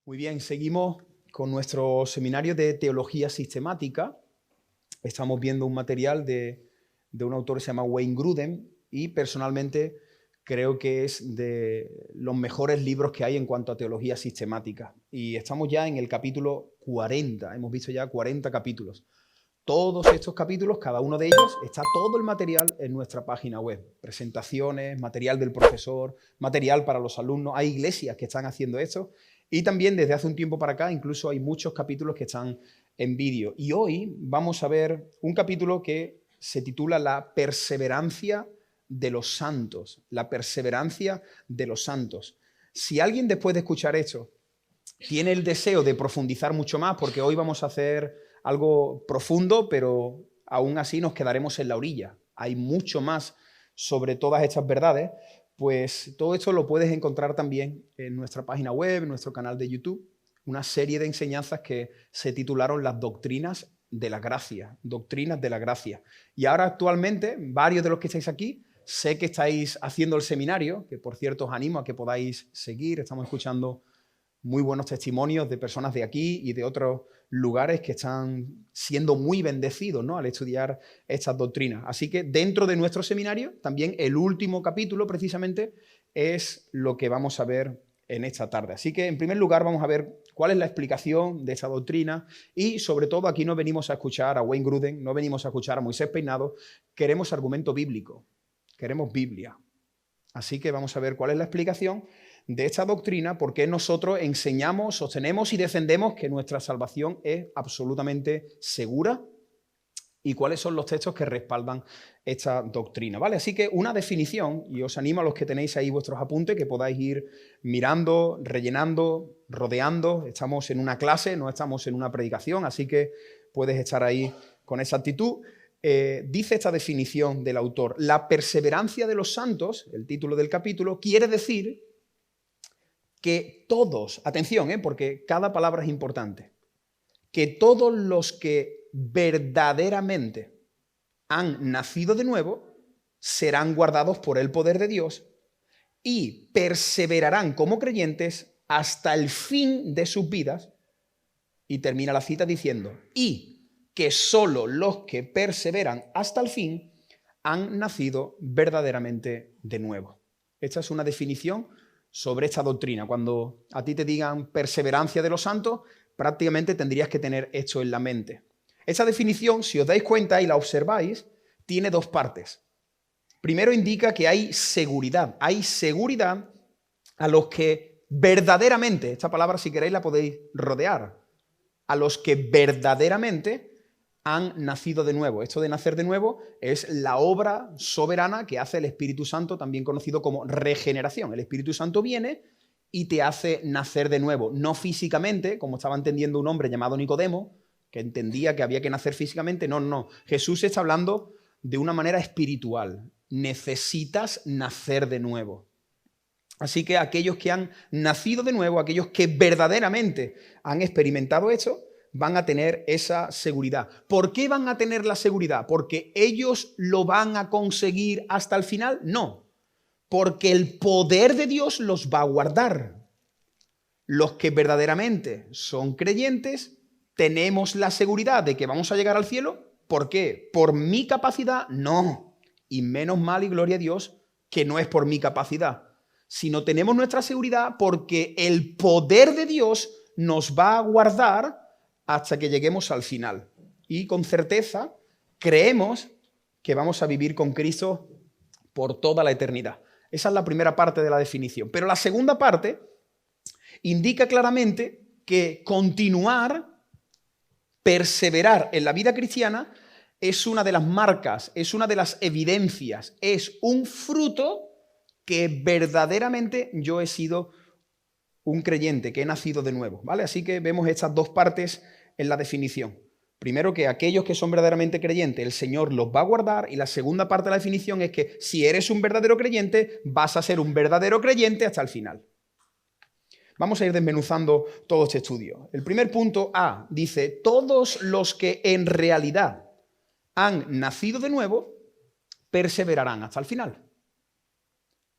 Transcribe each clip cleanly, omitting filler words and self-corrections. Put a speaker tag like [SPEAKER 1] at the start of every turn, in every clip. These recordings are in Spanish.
[SPEAKER 1] Muy bien, seguimos con nuestro seminario de teología sistemática. Estamos viendo un material de un autor que se llama Wayne Grudem y personalmente creo que es de los mejores libros que hay en cuanto a teología sistemática. Y estamos ya en el capítulo 40, hemos visto ya 40 capítulos. Todos estos capítulos, cada uno de ellos, está todo el material en nuestra página web. Presentaciones, material del profesor, material para los alumnos. Hay iglesias que están haciendo esto. Y también desde hace un tiempo para acá, incluso hay muchos capítulos que están en vídeo. Y hoy vamos a ver un capítulo que se titula La perseverancia de los santos. La perseverancia de los santos. Si alguien después de escuchar esto tiene el deseo de profundizar mucho más, porque hoy vamos a hacer algo profundo, pero aún así nos quedaremos en la orilla. Hay mucho más sobre todas estas verdades, pues todo esto lo puedes encontrar también en nuestra página web, en nuestro canal de YouTube, una serie de enseñanzas que se titularon Las doctrinas de la gracia, doctrinas de la gracia. Y ahora actualmente, varios de los que estáis aquí, sé que estáis haciendo el seminario, que por cierto os animo a que podáis seguir, estamos escuchando muy buenos testimonios de personas de aquí y de otros lugares que están siendo muy bendecidos, ¿no?, al estudiar estas doctrinas. Así que dentro de nuestro seminario, también el último capítulo precisamente es lo que vamos a ver en esta tarde. Así que en primer lugar vamos a ver cuál es la explicación de esta doctrina y sobre todo aquí no venimos a escuchar a Wayne Grudem, no venimos a escuchar a Moisés Peinado, queremos argumento bíblico, queremos Biblia. Así que vamos a ver cuál es la explicación de esta doctrina, por qué nosotros enseñamos, sostenemos y defendemos que nuestra salvación es absolutamente segura y cuáles son los textos que respaldan esta doctrina, ¿vale? Así que una definición, y os animo a los que tenéis ahí vuestros apuntes, que podáis ir mirando, rellenando, rodeando. Estamos en una clase, no estamos en una predicación, así que puedes estar ahí con esa actitud. Dice esta definición del autor: la perseverancia de los santos, el título del capítulo, quiere decir que todos, atención, porque cada palabra es importante, que todos los que verdaderamente han nacido de nuevo serán guardados por el poder de Dios y perseverarán como creyentes hasta el fin de sus vidas. Y termina la cita diciendo: y que solo los que perseveran hasta el fin han nacido verdaderamente de nuevo. Esta es una definición sobre esta doctrina. Cuando a ti te digan perseverancia de los santos, prácticamente tendrías que tener esto en la mente. Esta definición, si os dais cuenta y la observáis, tiene dos partes. Primero indica que hay seguridad a los que verdaderamente, esta palabra si queréis la podéis rodear, a los que verdaderamente han nacido de nuevo. Esto de nacer de nuevo es la obra soberana que hace el Espíritu Santo, también conocido como regeneración. El Espíritu Santo viene y te hace nacer de nuevo, no físicamente, como estaba entendiendo un hombre llamado Nicodemo, que entendía que había que nacer físicamente. No. Jesús está hablando de una manera espiritual. Necesitas nacer de nuevo. Así que aquellos que han nacido de nuevo, aquellos que verdaderamente han experimentado esto, van a tener esa seguridad. ¿Por qué van a tener la seguridad? ¿Porque ellos lo van a conseguir hasta el final? No, porque el poder de Dios los va a guardar. Los que verdaderamente son creyentes, tenemos la seguridad de que vamos a llegar al cielo. ¿Por qué? ¿Por mi capacidad? No. Y menos mal y gloria a Dios que no es por mi capacidad, sino tenemos nuestra seguridad porque el poder de Dios nos va a guardar hasta que lleguemos al final. Y con certeza creemos que vamos a vivir con Cristo por toda la eternidad. Esa es la primera parte de la definición. Pero la segunda parte indica claramente que continuar, perseverar en la vida cristiana es una de las marcas, es una de las evidencias, es un fruto que verdaderamente yo he sido un creyente, que he nacido de nuevo, ¿vale? Así que vemos estas dos partes en la definición. Primero, que aquellos que son verdaderamente creyentes, el Señor los va a guardar, y la segunda parte de la definición es que si eres un verdadero creyente, vas a ser un verdadero creyente hasta el final. Vamos a ir desmenuzando todo este estudio. El primer punto A dice: todos los que en realidad han nacido de nuevo perseverarán hasta el final.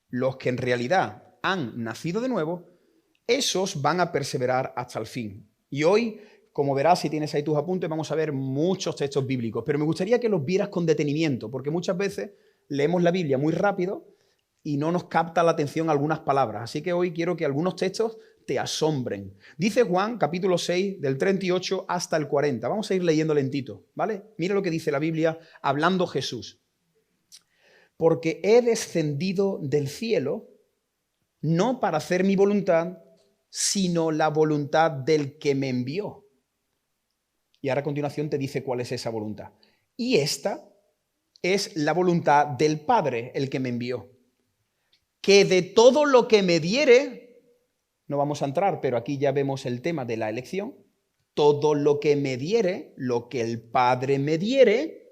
[SPEAKER 1] Los que en realidad han nacido de nuevo esos van a perseverar hasta el fin. Y hoy, como verás si tienes ahí tus apuntes, vamos a ver muchos textos bíblicos, pero me gustaría que los vieras con detenimiento, porque muchas veces leemos la Biblia muy rápido y no nos capta la atención algunas palabras. Así que hoy quiero que algunos textos te asombren. Dice Juan, capítulo 6, del 38 hasta el 40. Vamos a ir leyendo lentito, ¿vale? Mira lo que dice la Biblia hablando Jesús. Porque he descendido del cielo no para hacer mi voluntad, sino la voluntad del que me envió. Y ahora a continuación te dice cuál es esa voluntad. Y esta es la voluntad del Padre, el que me envió. Que de todo lo que me diere, no vamos a entrar, pero aquí ya vemos el tema de la elección, todo lo que me diere, lo que el Padre me diere,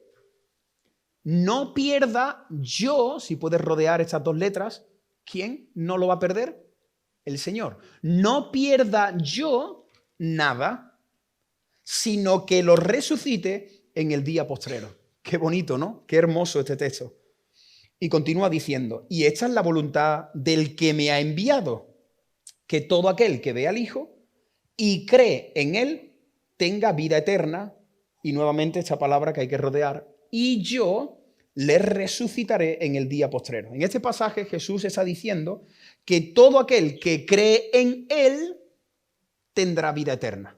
[SPEAKER 1] no pierda yo, si puedes rodear estas dos letras, ¿quién no lo va a perder? El Señor. No pierda yo nada, sino que lo resucite en el día postrero. Qué bonito, ¿no? Qué hermoso este texto. Y continúa diciendo, y esta es la voluntad del que me ha enviado, que todo aquel que ve al Hijo y cree en Él tenga vida eterna, y nuevamente esta palabra que hay que rodear, y yo le resucitaré en el día postrero. En este pasaje Jesús está diciendo que todo aquel que cree en Él tendrá vida eterna.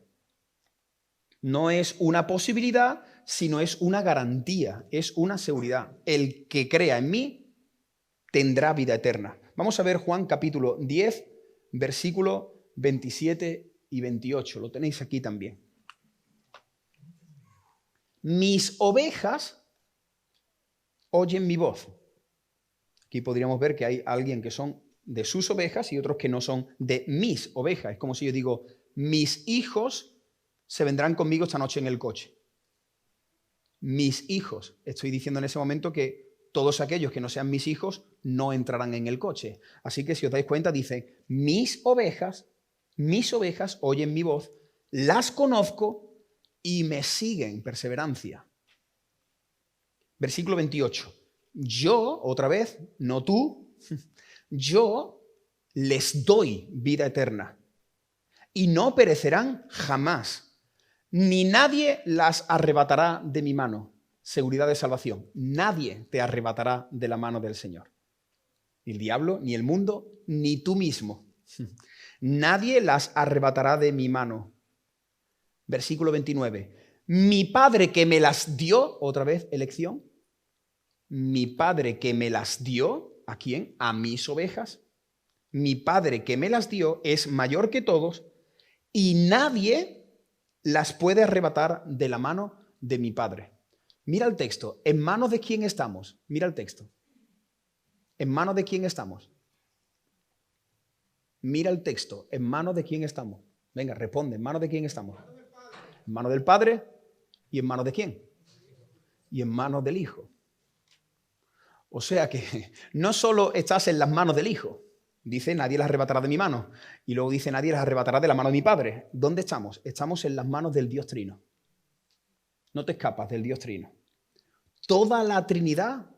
[SPEAKER 1] No es una posibilidad, sino es una garantía, es una seguridad. El que crea en mí tendrá vida eterna. Vamos a ver Juan capítulo 10, versículos 27 y 28. Lo tenéis aquí también. Mis ovejas oyen mi voz. Aquí podríamos ver que hay alguien que son de sus ovejas y otros que no son de mis ovejas. Es como si yo digo, mis hijos se vendrán conmigo esta noche en el coche. Mis hijos. Estoy diciendo en ese momento que todos aquellos que no sean mis hijos no entrarán en el coche. Así que si os dais cuenta, dice, mis ovejas oyen mi voz, las conozco y me siguen, perseverancia. Versículo 28. Yo, otra vez, no tú, yo les doy vida eterna y no perecerán jamás, ni nadie las arrebatará de mi mano. Seguridad de salvación. Nadie te arrebatará de la mano del Señor. Ni el diablo, ni el mundo, ni tú mismo. Nadie las arrebatará de mi mano. Versículo 29. Mi Padre que me las dio, otra vez, elección. Mi Padre que me las dio, ¿a quién? A mis ovejas. Mi Padre que me las dio es mayor que todos y nadie las puede arrebatar de la mano de mi Padre. Mira el texto. ¿En manos de quién estamos? Mira el texto. ¿En manos de quién estamos? Mira el texto. ¿En manos de quién estamos? Venga, responde. ¿En manos de quién estamos? En manos del Padre. ¿Y en manos de quién? Y en manos del Hijo. O sea que no solo estás en las manos del Hijo. Dice, nadie las arrebatará de mi mano. Y luego dice, nadie las arrebatará de la mano de mi Padre. ¿Dónde estamos? Estamos en las manos del Dios Trino. No te escapas del Dios Trino. Toda la Trinidad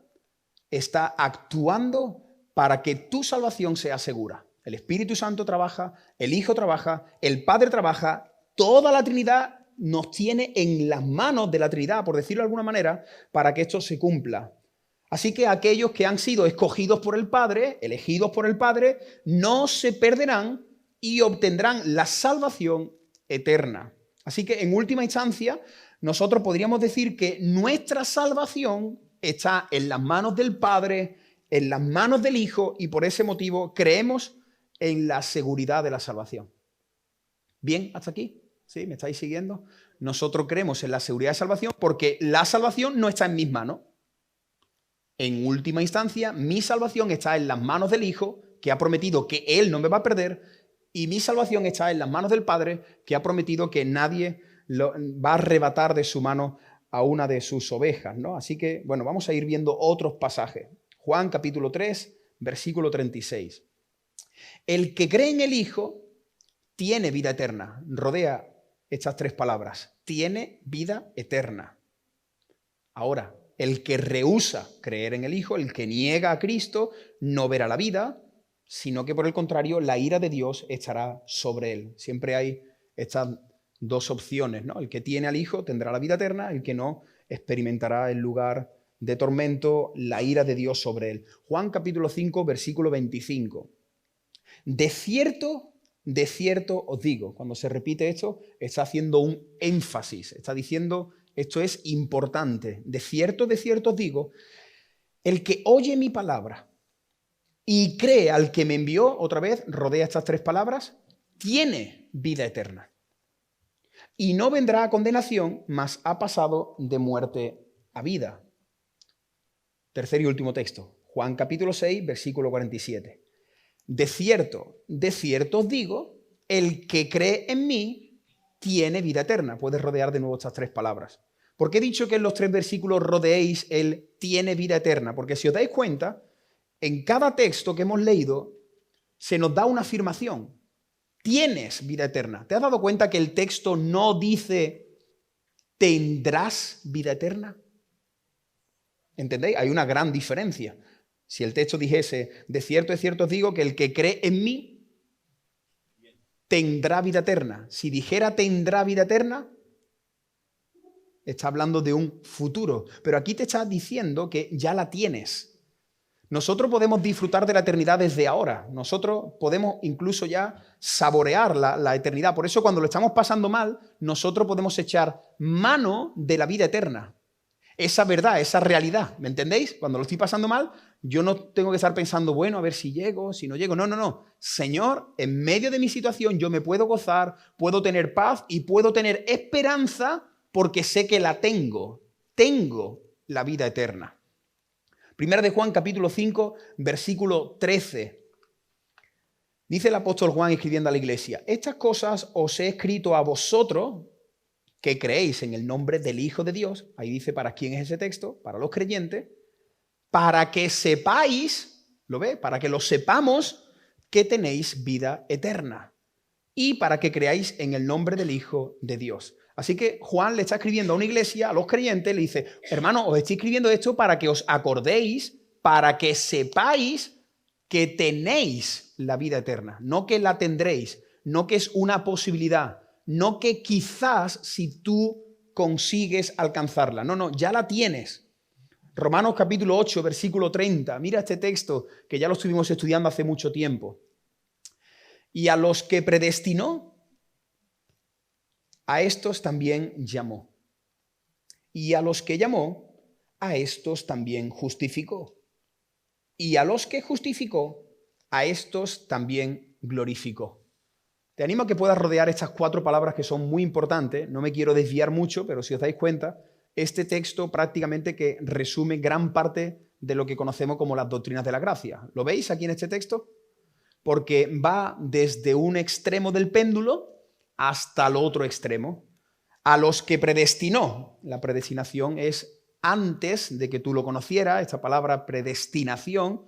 [SPEAKER 1] está actuando para que tu salvación sea segura. El Espíritu Santo trabaja, el Hijo trabaja, el Padre trabaja, toda la Trinidad nos tiene en las manos de la Trinidad, por decirlo de alguna manera, para que esto se cumpla. Así que aquellos que han sido escogidos por el Padre, elegidos por el Padre, no se perderán y obtendrán la salvación eterna. Así que en última instancia, nosotros podríamos decir que nuestra salvación está en las manos del Padre, en las manos del Hijo, y por ese motivo creemos en la seguridad de la salvación. ¿Bien? ¿Hasta aquí? ¿Sí? ¿Me estáis siguiendo? Nosotros creemos en la seguridad de salvación porque la salvación no está en mis manos. En última instancia, mi salvación está en las manos del Hijo, que ha prometido que Él no me va a perder, y mi salvación está en las manos del Padre, que ha prometido que nadie va a arrebatar de su mano a una de sus ovejas, ¿no? Así que, bueno, vamos a ir viendo otros pasajes. Juan capítulo 3, versículo 36. El que cree en el Hijo tiene vida eterna. Rodea estas tres palabras. Tiene vida eterna. Ahora, el que rehúsa creer en el Hijo, el que niega a Cristo, no verá la vida, sino que por el contrario, la ira de Dios estará sobre él. Siempre hay estas dos opciones, ¿no? El que tiene al Hijo tendrá la vida eterna, el que no experimentará el lugar de tormento, la ira de Dios sobre él. Juan capítulo 5, versículo 25. De cierto os digo, cuando se repite esto, está haciendo un énfasis, está diciendo, esto es importante. De cierto os digo, el que oye mi palabra y cree al que me envió, otra vez, rodea estas tres palabras, tiene vida eterna. Y no vendrá a condenación, mas ha pasado de muerte a vida. Tercer y último texto, Juan capítulo 6, versículo 47. De cierto os digo, el que cree en mí tiene vida eterna. Puedes rodear de nuevo estas tres palabras. ¿Por qué he dicho que en los tres versículos rodeéis el tiene vida eterna? Porque si os dais cuenta, en cada texto que hemos leído se nos da una afirmación. Tienes vida eterna. ¿Te has dado cuenta que el texto no dice tendrás vida eterna? ¿Entendéis? Hay una gran diferencia. Si el texto dijese, de cierto os digo que el que cree en mí tendrá vida eterna. Si dijera tendrá vida eterna, está hablando de un futuro. Pero aquí te está diciendo que ya la tienes. Nosotros podemos disfrutar de la eternidad desde ahora. Nosotros podemos incluso ya saborear la eternidad. Por eso cuando lo estamos pasando mal, nosotros podemos echar mano de la vida eterna. Esa verdad, esa realidad, ¿me entendéis? Cuando lo estoy pasando mal, yo no tengo que estar pensando, bueno, a ver si llego, si no llego. No. Señor, en medio de mi situación yo me puedo gozar, puedo tener paz y puedo tener esperanza porque sé que la tengo. Tengo la vida eterna. Primera de Juan, capítulo 5, versículo 13. Dice el apóstol Juan escribiendo a la iglesia, estas cosas os he escrito a vosotros que creéis en el nombre del Hijo de Dios, ahí dice para quién es ese texto, para los creyentes, para que sepáis, ¿lo ve? Para que lo sepamos que tenéis vida eterna y para que creáis en el nombre del Hijo de Dios. Así que Juan le está escribiendo a una iglesia, a los creyentes, le dice, hermano, os estoy escribiendo esto para que os acordéis, para que sepáis que tenéis la vida eterna, no que la tendréis, no que es una posibilidad, no que quizás si tú consigues alcanzarla. No, ya la tienes. Romanos capítulo 8, versículo 30. Mira este texto que ya lo estuvimos estudiando hace mucho tiempo. Y a los que predestinó, a estos también llamó. Y a los que llamó, a estos también justificó. Y a los que justificó, a estos también glorificó. Te animo a que puedas rodear estas cuatro palabras que son muy importantes. No me quiero desviar mucho, pero si os dais cuenta, este texto prácticamente que resume gran parte de lo que conocemos como las doctrinas de la gracia. ¿Lo veis aquí en este texto? Porque va desde un extremo del péndulo hasta el otro extremo. A los que predestinó, la predestinación es antes de que tú lo conocieras, esta palabra predestinación,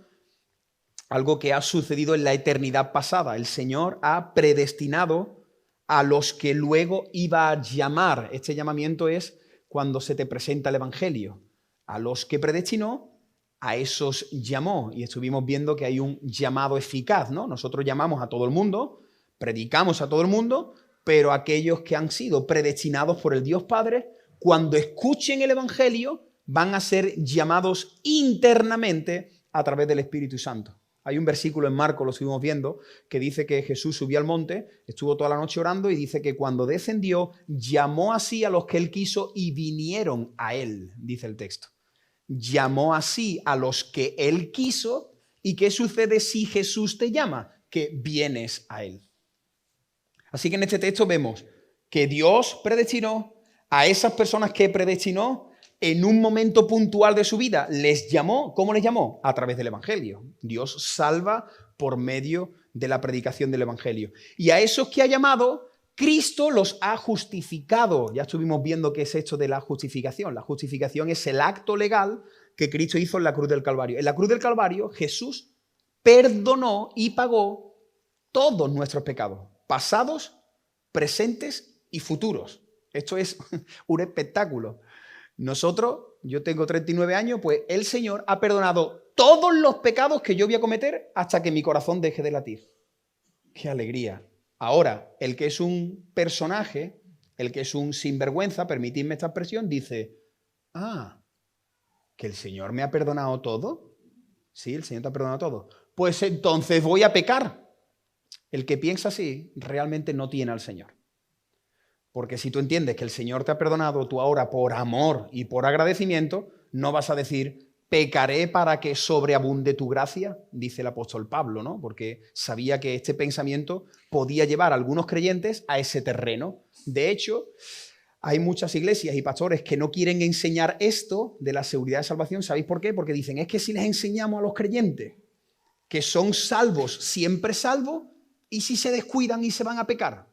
[SPEAKER 1] algo que ha sucedido en la eternidad pasada. El Señor ha predestinado a los que luego iba a llamar. Este llamamiento es cuando se te presenta el Evangelio. A los que predestinó, a esos llamó. Y estuvimos viendo que hay un llamado eficaz, ¿no? Nosotros llamamos a todo el mundo, predicamos a todo el mundo, pero aquellos que han sido predestinados por el Dios Padre, cuando escuchen el Evangelio, van a ser llamados internamente a través del Espíritu Santo. Hay un versículo en Marcos, lo estuvimos viendo, que dice que Jesús subió al monte, estuvo toda la noche orando y dice que cuando descendió, llamó así a los que él quiso y vinieron a él, dice el texto. Llamó así a los que él quiso. ¿Y qué sucede si Jesús te llama? Que vienes a él. Así que en este texto vemos que Dios predestinó a esas personas que predestinó en un momento puntual de su vida. Les llamó, ¿cómo les llamó? A través del Evangelio. Dios salva por medio de la predicación del Evangelio. Y a esos que ha llamado, Cristo los ha justificado. Ya estuvimos viendo qué es esto de la justificación. La justificación es el acto legal que Cristo hizo en la cruz del Calvario. En la cruz del Calvario, Jesús perdonó y pagó todos nuestros pecados, pasados, presentes y futuros. Esto es un espectáculo. Nosotros, yo tengo 39 años, pues el Señor ha perdonado todos los pecados que yo voy a cometer hasta que mi corazón deje de latir. ¡Qué alegría! Ahora, el que es un personaje, el que es un sinvergüenza, permitidme esta expresión, dice, ¿que el Señor me ha perdonado todo? Sí, el Señor te ha perdonado todo. Pues entonces voy a pecar. El que piensa así realmente no tiene al Señor. Porque si tú entiendes que el Señor te ha perdonado, tú ahora por amor y por agradecimiento no vas a decir, pecaré para que sobreabunde tu gracia, dice el apóstol Pablo, ¿no? Porque sabía que este pensamiento podía llevar a algunos creyentes a ese terreno. De hecho, hay muchas iglesias y pastores que no quieren enseñar esto de la seguridad de salvación. ¿Sabéis por qué? Porque dicen, es que si les enseñamos a los creyentes que son salvos, siempre salvos, ¿y si se descuidan y se van a pecar?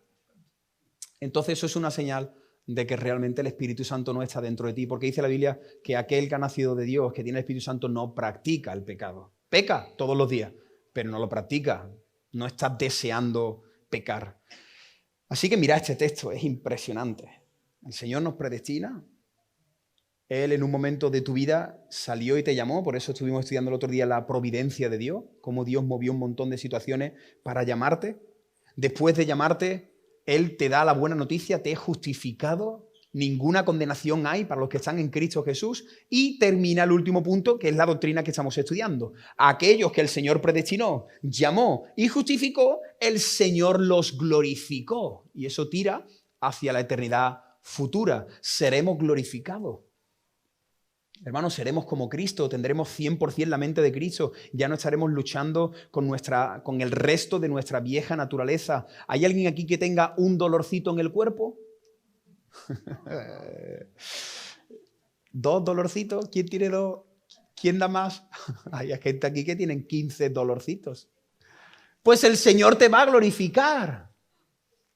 [SPEAKER 1] Entonces eso es una señal de que realmente el Espíritu Santo no está dentro de ti, porque dice la Biblia que aquel que ha nacido de Dios, que tiene el Espíritu Santo, no practica el pecado. Peca todos los días, pero no lo practica, no está deseando pecar. Así que mira este texto, es impresionante. El Señor nos predestina. Él en un momento de tu vida salió y te llamó, por eso estuvimos estudiando el otro día la providencia de Dios, cómo Dios movió un montón de situaciones para llamarte. Después de llamarte, Él te da la buena noticia, te he justificado, ninguna condenación hay para los que están en Cristo Jesús, y termina el último punto, que es la doctrina que estamos estudiando. Aquellos que el Señor predestinó, llamó y justificó, el Señor los glorificó. Y eso tira hacia la eternidad futura. Seremos glorificados. Hermanos, seremos como Cristo, tendremos 100% la mente de Cristo, ya no estaremos luchando con el resto de nuestra vieja naturaleza. ¿Hay alguien aquí que tenga un dolorcito en el cuerpo? ¿Dos dolorcitos? ¿Quién tiene dos? ¿Quién da más? Hay gente aquí que tienen 15 dolorcitos. Pues el Señor te va a glorificar.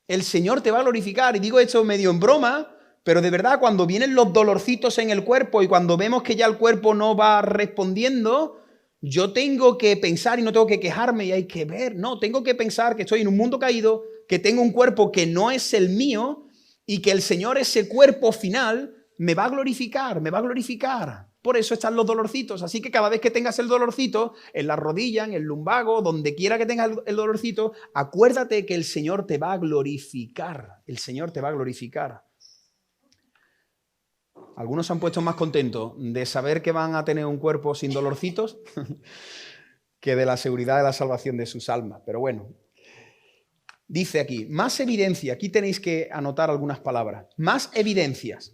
[SPEAKER 1] El Señor te va a glorificar. Y digo esto medio en broma, pero de verdad, cuando vienen los dolorcitos en el cuerpo y cuando vemos que ya el cuerpo no va respondiendo, yo tengo que pensar y no tengo que quejarme y hay que ver. No, tengo que pensar que estoy en un mundo caído, que tengo un cuerpo que no es el mío y que el Señor, ese cuerpo final, me va a glorificar, me va a glorificar. Por eso están los dolorcitos. Así que cada vez que tengas el dolorcito, en la rodilla, en el lumbago, donde quiera que tengas el dolorcito, acuérdate que el Señor te va a glorificar. El Señor te va a glorificar. Algunos se han puesto más contentos de saber que van a tener un cuerpo sin dolorcitos que de la seguridad de la salvación de sus almas. Pero bueno, dice aquí, más evidencia, aquí tenéis que anotar algunas palabras, más evidencias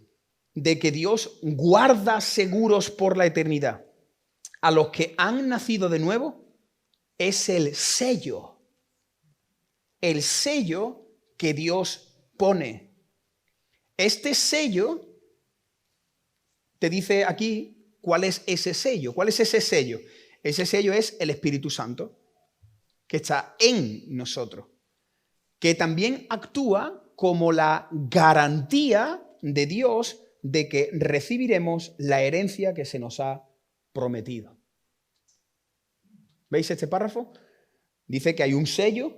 [SPEAKER 1] de que Dios guarda seguros por la eternidad a los que han nacido de nuevo es el sello que Dios pone. Este sello te dice aquí cuál es ese sello. ¿Cuál es ese sello? Ese sello es el Espíritu Santo, que está en nosotros, que también actúa como la garantía de Dios de que recibiremos la herencia que se nos ha prometido. ¿Veis este párrafo? Dice que hay un sello,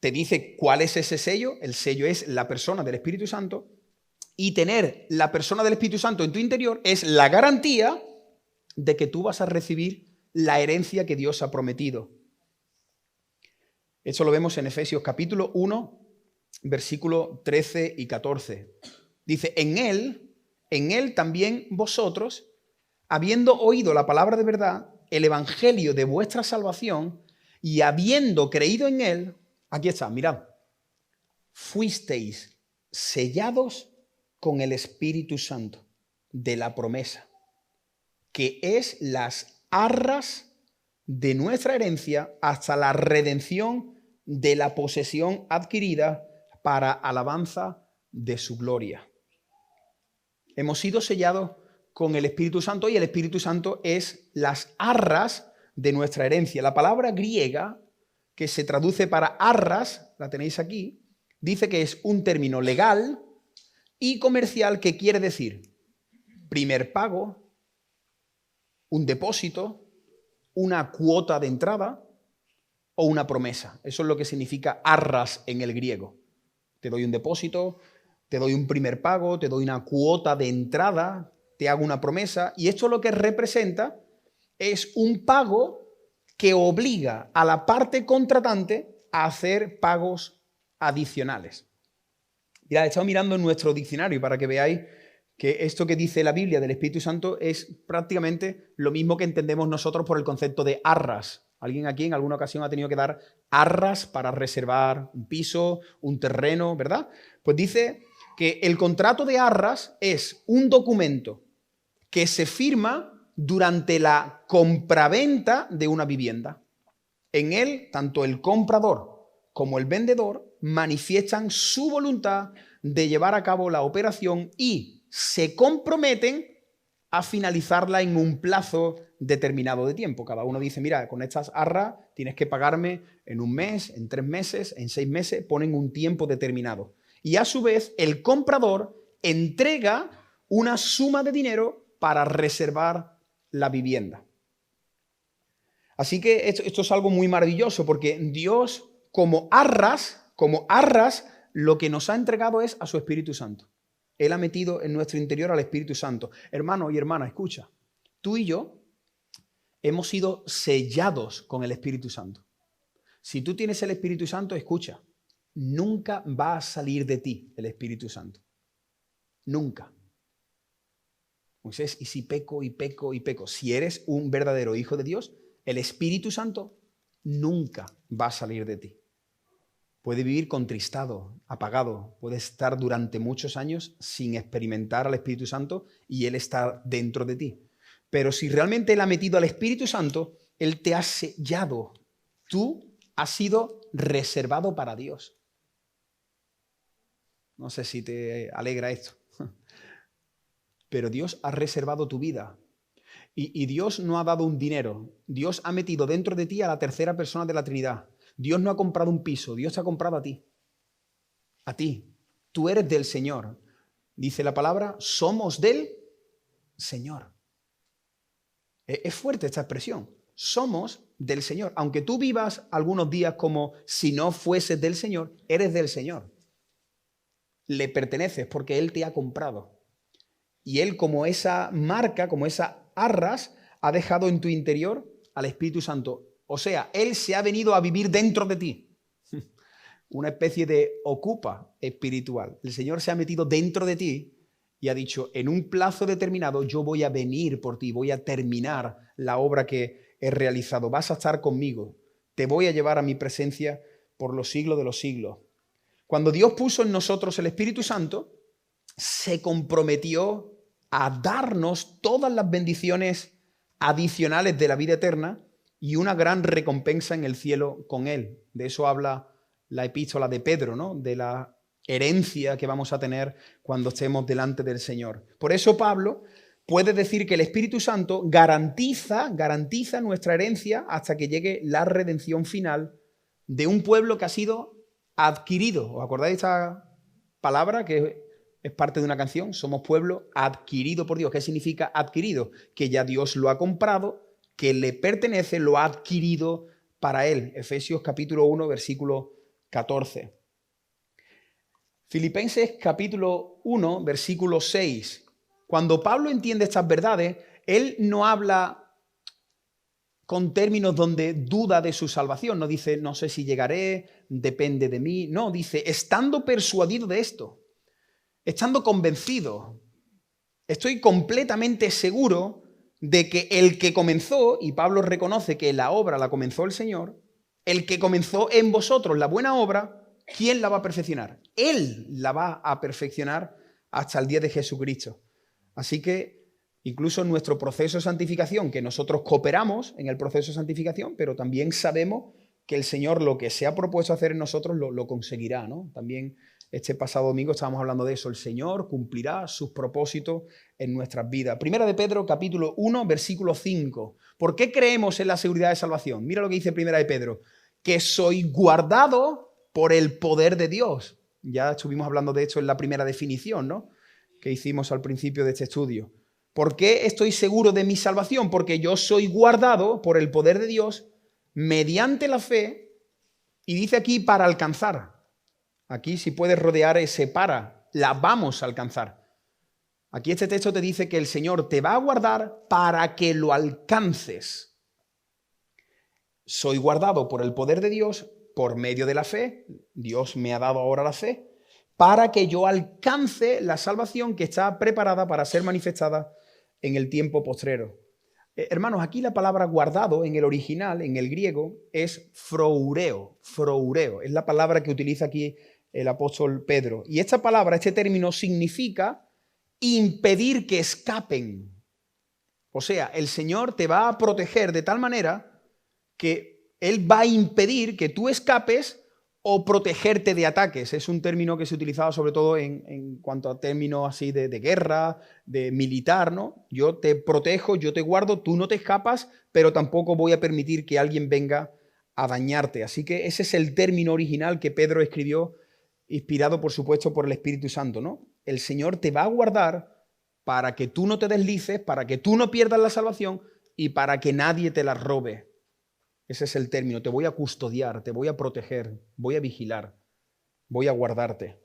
[SPEAKER 1] te dice cuál es ese sello, el sello es la persona del Espíritu Santo, y tener la persona del Espíritu Santo en tu interior es la garantía de que tú vas a recibir la herencia que Dios ha prometido. Eso lo vemos en Efesios capítulo 1, versículo 13 y 14. Dice, en Él también vosotros, habiendo oído la palabra de verdad, el evangelio de vuestra salvación, y habiendo creído en Él, aquí está, mirad, fuisteis sellados con el Espíritu Santo de la promesa, que es las arras de nuestra herencia hasta la redención de la posesión adquirida para alabanza de su gloria. Hemos sido sellados con el Espíritu Santo y el Espíritu Santo es las arras de nuestra herencia. La palabra griega que se traduce para arras, la tenéis aquí, dice que es un término legal y comercial que quiere decir primer pago, un depósito, una cuota de entrada o una promesa. Eso es lo que significa arras en el griego. Te doy un depósito, te doy un primer pago, te doy una cuota de entrada, te hago una promesa y esto lo que representa Es un pago que obliga a la parte contratante a hacer pagos adicionales. Mirad, he estado mirando en nuestro diccionario para que veáis que esto que dice la Biblia del Espíritu Santo es prácticamente lo mismo que entendemos nosotros por el concepto de arras. ¿Alguien aquí en alguna ocasión ha tenido que dar arras para reservar un piso, un terreno, verdad? Pues dice que el contrato de arras es un documento que se firma durante la compraventa de una vivienda. En él, tanto el comprador como el vendedor manifiestan su voluntad de llevar a cabo la operación y se comprometen a finalizarla en un plazo determinado de tiempo. Cada uno dice, mira, con estas arras tienes que pagarme en un mes, en 3 meses, en 6 meses, ponen un tiempo determinado. Y a su vez, el comprador entrega una suma de dinero para reservar la vivienda. Así que esto es algo muy maravilloso porque Dios, como arras, lo que nos ha entregado es a su Espíritu Santo. Él ha metido en nuestro interior al Espíritu Santo. Hermano y hermana, escucha. Tú y yo hemos sido sellados con el Espíritu Santo. Si tú tienes el Espíritu Santo, escucha. Nunca va a salir de ti el Espíritu Santo. Nunca. Moisés, ¿y si peco y peco y peco? Si eres un verdadero hijo de Dios, el Espíritu Santo nunca va a salir de ti. Puede vivir contristado, apagado, puede estar durante muchos años sin experimentar al Espíritu Santo y Él está dentro de ti. Pero si realmente Él ha metido al Espíritu Santo, Él te ha sellado. Tú has sido reservado para Dios. No sé si te alegra esto. Pero Dios ha reservado tu vida. Y Dios no ha dado un dinero. Dios ha metido dentro de ti a la tercera persona de la Trinidad. Dios no ha comprado un piso, Dios te ha comprado a ti. A ti. Tú eres del Señor. Dice la palabra, somos del Señor. Es fuerte esta expresión. Somos del Señor. Aunque tú vivas algunos días como si no fueses del Señor, eres del Señor. Le perteneces porque Él te ha comprado. Y Él, como esa marca, como esa arras, ha dejado en tu interior al Espíritu Santo. O sea, Él se ha venido a vivir dentro de ti. Una especie de ocupa espiritual. El Señor se ha metido dentro de ti y ha dicho, en un plazo determinado yo voy a venir por ti, voy a terminar la obra que he realizado. Vas a estar conmigo. Te voy a llevar a mi presencia por los siglos de los siglos. Cuando Dios puso en nosotros el Espíritu Santo, se comprometió a darnos todas las bendiciones adicionales de la vida eterna y una gran recompensa en el cielo con Él. De eso habla la epístola de Pedro, ¿no? De la herencia que vamos a tener cuando estemos delante del Señor. Por eso Pablo puede decir que el Espíritu Santo garantiza nuestra herencia hasta que llegue la redención final de un pueblo que ha sido adquirido. ¿Os acordáis de esta palabra que es parte de una canción? Somos pueblo adquirido por Dios. ¿Qué significa adquirido? Que ya Dios lo ha comprado, que le pertenece, lo ha adquirido para Él. Efesios capítulo 1, versículo 14. Filipenses capítulo 1, versículo 6. Cuando Pablo entiende estas verdades, él no habla con términos donde duda de su salvación. No dice, no sé si llegaré, depende de mí. No, dice, estando persuadido de esto, estando convencido, estoy completamente seguro de que el que comenzó, y Pablo reconoce que la obra la comenzó el Señor, el que comenzó en vosotros la buena obra, ¿quién la va a perfeccionar? Él la va a perfeccionar hasta el día de Jesucristo. Así que incluso en nuestro proceso de santificación, que nosotros cooperamos en el proceso de santificación, pero también sabemos que el Señor lo que se ha propuesto hacer en nosotros lo conseguirá, ¿no? También este pasado domingo estábamos hablando de eso. El Señor cumplirá sus propósitos en nuestras vidas. Primera de Pedro, capítulo 1, versículo 5. ¿Por qué creemos en la seguridad de salvación? Mira lo que dice Primera de Pedro. Que soy guardado por el poder de Dios. Ya estuvimos hablando de esto en la primera definición, ¿no? Que hicimos al principio de este estudio. ¿Por qué estoy seguro de mi salvación? Porque yo soy guardado por el poder de Dios mediante la fe, y dice aquí para alcanzar. Aquí si puedes rodear ese para, la vamos a alcanzar. Aquí este texto te dice que el Señor te va a guardar para que lo alcances. Soy guardado por el poder de Dios por medio de la fe. Dios me ha dado ahora la fe para que yo alcance la salvación que está preparada para ser manifestada en el tiempo postrero. Hermanos, aquí la palabra guardado en el original, en el griego, es phroureo. Phroureo es la palabra que utiliza aquí el apóstol Pedro. Y esta palabra, este término, significa impedir que escapen. O sea, el Señor te va a proteger de tal manera que Él va a impedir que tú escapes o protegerte de ataques. Es un término que se utilizaba sobre todo en cuanto a términos así de guerra, de militar, ¿no? Yo te protejo, yo te guardo, tú no te escapas, pero tampoco voy a permitir que alguien venga a dañarte. Así que ese es el término original que Pedro escribió, inspirado, por supuesto, por el Espíritu Santo, ¿no? El Señor te va a guardar para que tú no te deslices, para que tú no pierdas la salvación y para que nadie te la robe. Ese es el término. Te voy a custodiar, te voy a proteger, voy a vigilar, voy a guardarte.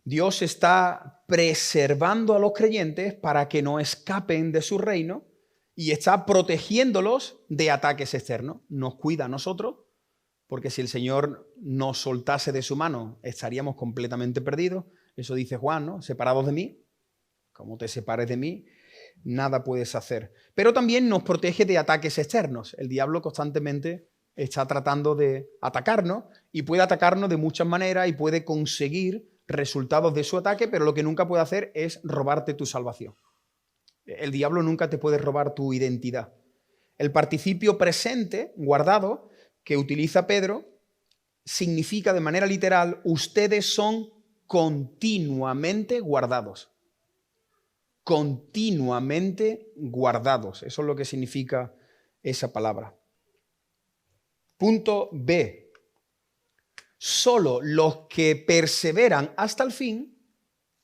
[SPEAKER 1] Dios está preservando a los creyentes para que no escapen de su reino y está protegiéndolos de ataques externos. Nos cuida a nosotros, porque si el Señor nos soltase de su mano, estaríamos completamente perdidos. Eso dice Juan, ¿no? Separados de mí, como te separes de mí, nada puedes hacer. Pero también nos protege de ataques externos. El diablo constantemente está tratando de atacarnos y puede atacarnos de muchas maneras y puede conseguir resultados de su ataque, pero lo que nunca puede hacer es robarte tu salvación. El diablo nunca te puede robar tu identidad. El participio presente, guardado, que utiliza Pedro, significa de manera literal, ustedes son continuamente guardados. Continuamente guardados. Eso es lo que significa esa palabra. Punto B. Solo los que perseveran hasta el fin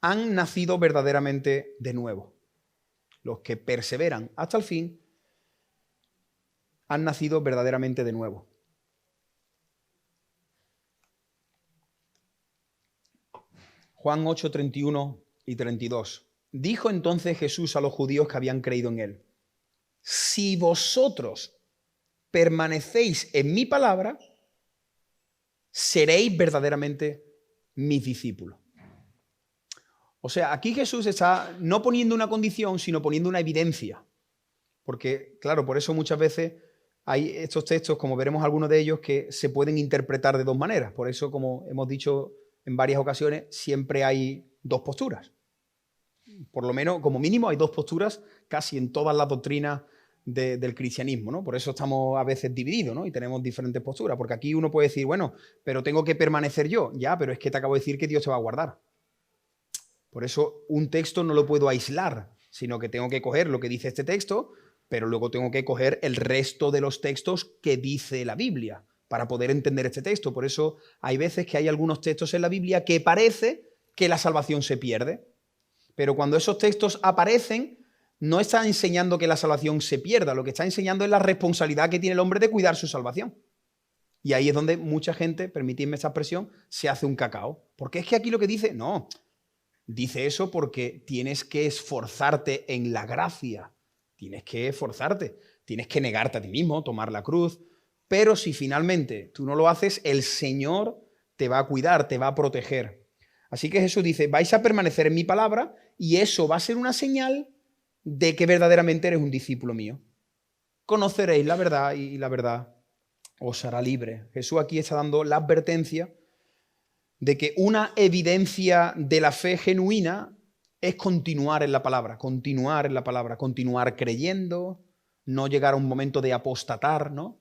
[SPEAKER 1] han nacido verdaderamente de nuevo. Los que perseveran hasta el fin han nacido verdaderamente de nuevo. Juan 8, 31 y 32. Dijo entonces Jesús a los judíos que habían creído en él: si vosotros permanecéis en mi palabra, seréis verdaderamente mis discípulos. O sea, aquí Jesús está no poniendo una condición, sino poniendo una evidencia. Porque, claro, por eso muchas veces hay estos textos, como veremos algunos de ellos, que se pueden interpretar de dos maneras. Por eso, como hemos dicho en varias ocasiones, siempre hay dos posturas. Por lo menos, como mínimo, hay dos posturas casi en todas las doctrinas del cristianismo, ¿no? Por eso estamos a veces divididos, ¿no? Y tenemos diferentes posturas. Porque aquí uno puede decir, bueno, pero tengo que permanecer yo. Ya, pero es que te acabo de decir que Dios te va a guardar. Por eso un texto no lo puedo aislar, sino que tengo que coger lo que dice este texto, pero luego tengo que coger el resto de los textos que dice la Biblia para poder entender este texto. Por eso hay veces que hay algunos textos en la Biblia que parece que la salvación se pierde. Pero cuando esos textos aparecen, no está enseñando que la salvación se pierda. Lo que está enseñando es la responsabilidad que tiene el hombre de cuidar su salvación. Y ahí es donde mucha gente, permitidme esta expresión, se hace un cacao. Porque es que aquí lo que dice, no, dice eso porque tienes que esforzarte en la gracia. Tienes que esforzarte, tienes que negarte a ti mismo, tomar la cruz. Pero si finalmente tú no lo haces, el Señor te va a cuidar, te va a proteger. Así que Jesús dice, vais a permanecer en mi palabra y eso va a ser una señal de que verdaderamente eres un discípulo mío. Conoceréis la verdad y la verdad os hará libre. Jesús aquí está dando la advertencia de que una evidencia de la fe genuina es continuar en la palabra, continuar creyendo, no llegar a un momento de apostatar, ¿no?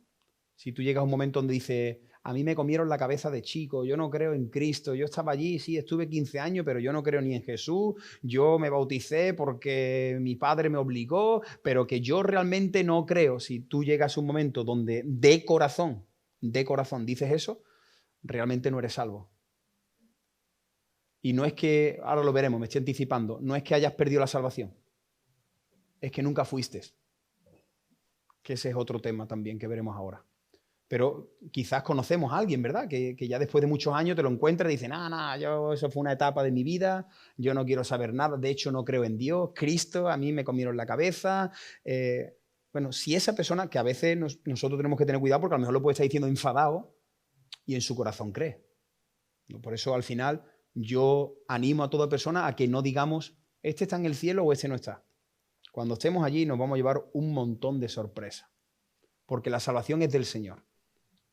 [SPEAKER 1] Si tú llegas a un momento donde dices, a mí me comieron la cabeza de chico, yo no creo en Cristo, yo estaba allí, sí, estuve 15 años, pero yo no creo ni en Jesús, yo me bauticé porque mi padre me obligó, pero que yo realmente no creo. Si tú llegas a un momento donde de corazón dices eso, realmente no eres salvo. Y no es que, ahora lo veremos, me estoy anticipando, no es que hayas perdido la salvación, es que nunca fuiste. Que ese es otro tema también que veremos ahora. Pero quizás conocemos a alguien, ¿verdad? Que ya después de muchos años te lo encuentras y dice, nada, eso fue una etapa de mi vida, yo no quiero saber nada, de hecho no creo en Dios, Cristo, a mí me comieron la cabeza. Bueno, si esa persona, que a veces nosotros tenemos que tener cuidado porque a lo mejor lo puede estar diciendo enfadado y en su corazón cree. Por eso al final yo animo a toda persona a que no digamos, este está en el cielo o este no está. Cuando estemos allí nos vamos a llevar un montón de sorpresas, porque la salvación es del Señor.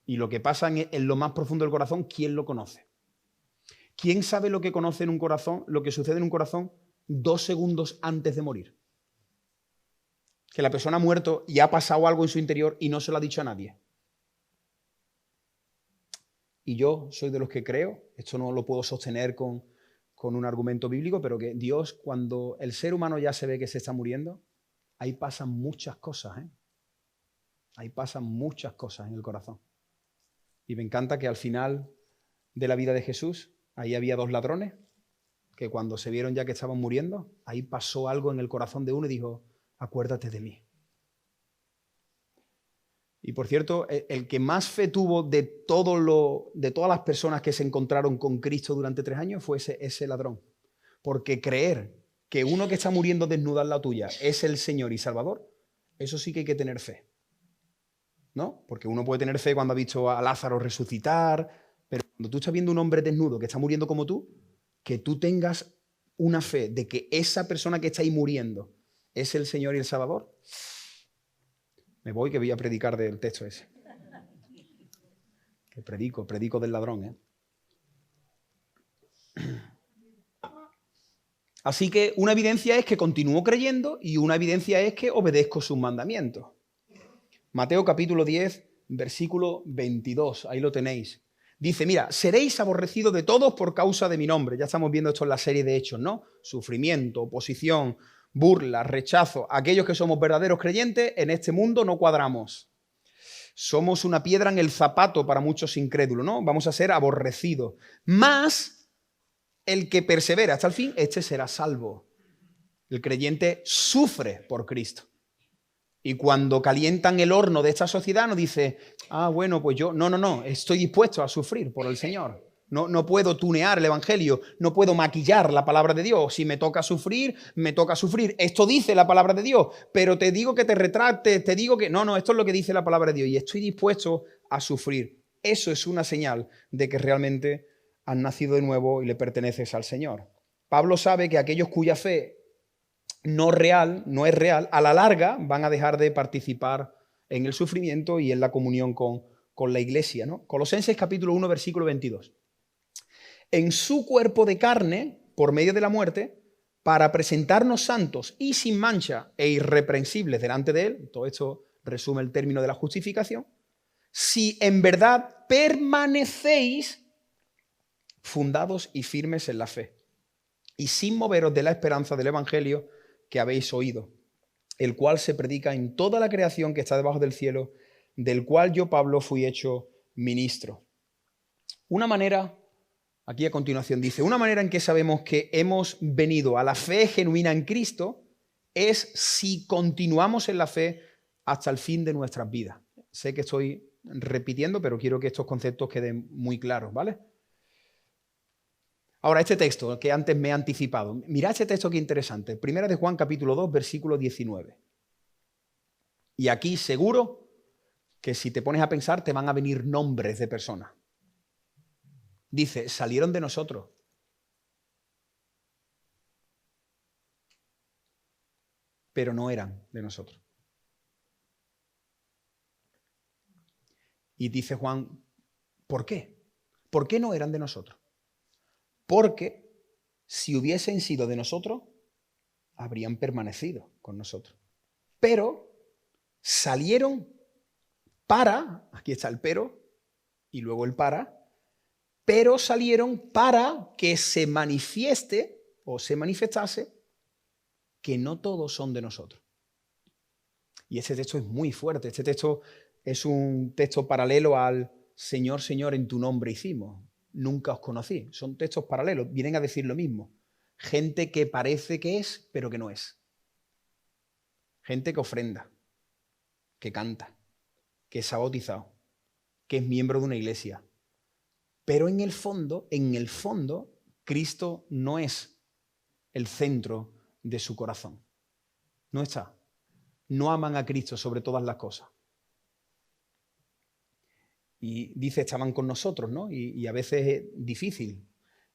[SPEAKER 1] Y lo que pasa en lo más profundo del corazón, ¿quién lo conoce? ¿Quién sabe lo que conoce en un corazón, lo que sucede en un corazón 2 segundos antes de morir? Que la persona ha muerto y ha pasado algo en su interior y no se lo ha dicho a nadie. Y yo soy de los que creo, esto no lo puedo sostener con un argumento bíblico, pero que Dios, cuando el ser humano ya se ve que se está muriendo, ahí pasan muchas cosas, ¿eh? Ahí pasan muchas cosas en el corazón. Y me encanta que al final de la vida de Jesús, ahí había 2 ladrones que cuando se vieron ya que estaban muriendo, ahí pasó algo en el corazón de uno y dijo, acuérdate de mí. Y por cierto, el que más fe tuvo de todas las personas que se encontraron con Cristo durante 3 años fue ese ladrón. Porque creer que uno que está muriendo desnudo al lado tuya es el Señor y Salvador, eso sí que hay que tener fe, ¿no? Porque uno puede tener fe cuando ha visto a Lázaro resucitar, pero cuando tú estás viendo un hombre desnudo que está muriendo como tú, que tú tengas una fe de que esa persona que está ahí muriendo es el Señor y el Salvador. Me voy que voy a predicar del texto ese. Que predico del ladrón, ¿eh? Así que una evidencia es que continúo creyendo y una evidencia es que obedezco sus mandamientos. Mateo capítulo 10, versículo 22, ahí lo tenéis. Dice, mira, seréis aborrecidos de todos por causa de mi nombre. Ya estamos viendo esto en la serie de Hechos, ¿no? Sufrimiento, oposición, burla, rechazo. Aquellos que somos verdaderos creyentes, en este mundo no cuadramos. Somos una piedra en el zapato para muchos incrédulos, ¿no? Vamos a ser aborrecidos. Más el que persevera hasta el fin, este será salvo. El creyente sufre por Cristo. Y cuando calientan el horno de esta sociedad, no dice, bueno, pues yo, no, estoy dispuesto a sufrir por el Señor. No puedo tunear el Evangelio, no puedo maquillar la palabra de Dios. Si me toca sufrir, me toca sufrir. Esto dice la palabra de Dios, pero te digo que te retractes, te digo que no, esto es lo que dice la palabra de Dios y estoy dispuesto a sufrir. Eso es una señal de que realmente has nacido de nuevo y le perteneces al Señor. Pablo sabe que aquellos cuya fe no es real, a la larga van a dejar de participar en el sufrimiento y en la comunión con la iglesia, ¿no? Colosenses capítulo 1, versículo 22. En su cuerpo de carne, por medio de la muerte, para presentarnos santos y sin mancha e irreprensibles delante de él, todo esto resume el término de la justificación, si en verdad permanecéis fundados y firmes en la fe y sin moveros de la esperanza del evangelio que habéis oído, el cual se predica en toda la creación que está debajo del cielo, del cual yo, Pablo, fui hecho ministro. Una manera, aquí a continuación dice, una manera en que sabemos que hemos venido a la fe genuina en Cristo es si continuamos en la fe hasta el fin de nuestras vidas. Sé que estoy repitiendo, pero quiero que estos conceptos queden muy claros, ¿vale? Ahora, este texto que antes me he anticipado. Mirad este texto que interesante. Primera de Juan, capítulo 2, versículo 19. Y aquí seguro que si te pones a pensar te van a venir nombres de personas. Dice, salieron de nosotros. Pero no eran de nosotros. Y dice Juan, ¿por qué? ¿Por qué no eran de nosotros? Porque si hubiesen sido de nosotros, habrían permanecido con nosotros. Pero salieron para, aquí está el pero, y luego el pero salieron para que se manifieste o se manifestase que no todos son de nosotros. Y este texto es muy fuerte. Este texto es un texto paralelo al Señor, Señor, en tu nombre hicimos. Nunca os conocí. Son textos paralelos. Vienen a decir lo mismo. Gente que parece que es, pero que no es. Gente que ofrenda, que canta, que es bautizado, que es miembro de una iglesia. Pero en el fondo, Cristo no es el centro de su corazón. No está. No aman a Cristo sobre todas las cosas. Y dice, estaban con nosotros, ¿no? Y a veces es difícil.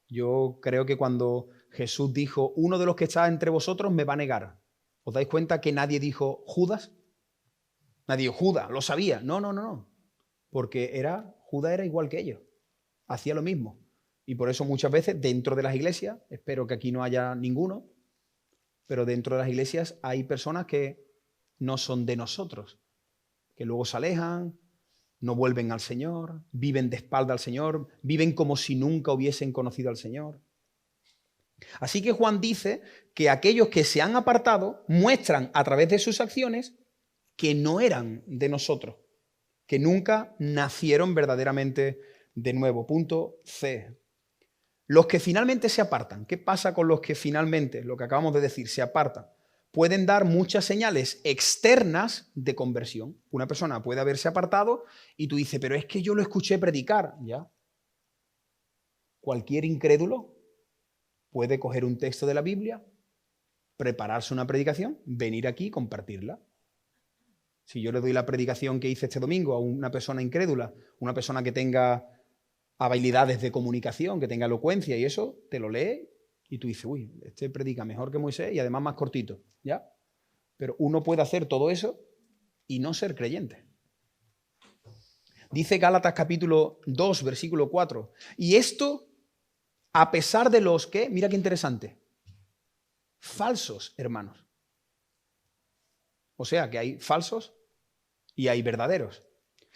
[SPEAKER 1] Yo creo que cuando Jesús dijo, uno de los que está entre vosotros me va a negar, ¿os dais cuenta que nadie dijo Judas? Nadie dijo Judas, lo sabía. No. Porque Judas era igual que ellos. Hacía lo mismo. Y por eso muchas veces dentro de las iglesias, espero que aquí no haya ninguno, pero dentro de las iglesias hay personas que no son de nosotros, que luego se alejan, no vuelven al Señor, viven de espalda al Señor, viven como si nunca hubiesen conocido al Señor. Así que Juan dice que aquellos que se han apartado muestran a través de sus acciones que no eran de nosotros, que nunca nacieron verdaderamente de nuevo. Punto C. Los que finalmente se apartan. ¿Qué pasa con los que finalmente, lo que acabamos de decir, se apartan? Pueden dar muchas señales externas de conversión. Una persona puede haberse apartado y tú dices, pero es que yo lo escuché predicar. ¿Ya? Cualquier incrédulo puede coger un texto de la Biblia, prepararse una predicación, venir aquí y compartirla. Si yo le doy la predicación que hice este domingo a una persona incrédula, una persona que tenga habilidades de comunicación, que tenga elocuencia y eso, te lo lee y tú dices, uy, este predica mejor que Moisés y además más cortito, ¿ya? Pero uno puede hacer todo eso y no ser creyente. Dice Gálatas capítulo 2, versículo 4, y esto a pesar de los que, mira qué interesante, falsos hermanos. O sea que hay falsos y hay verdaderos.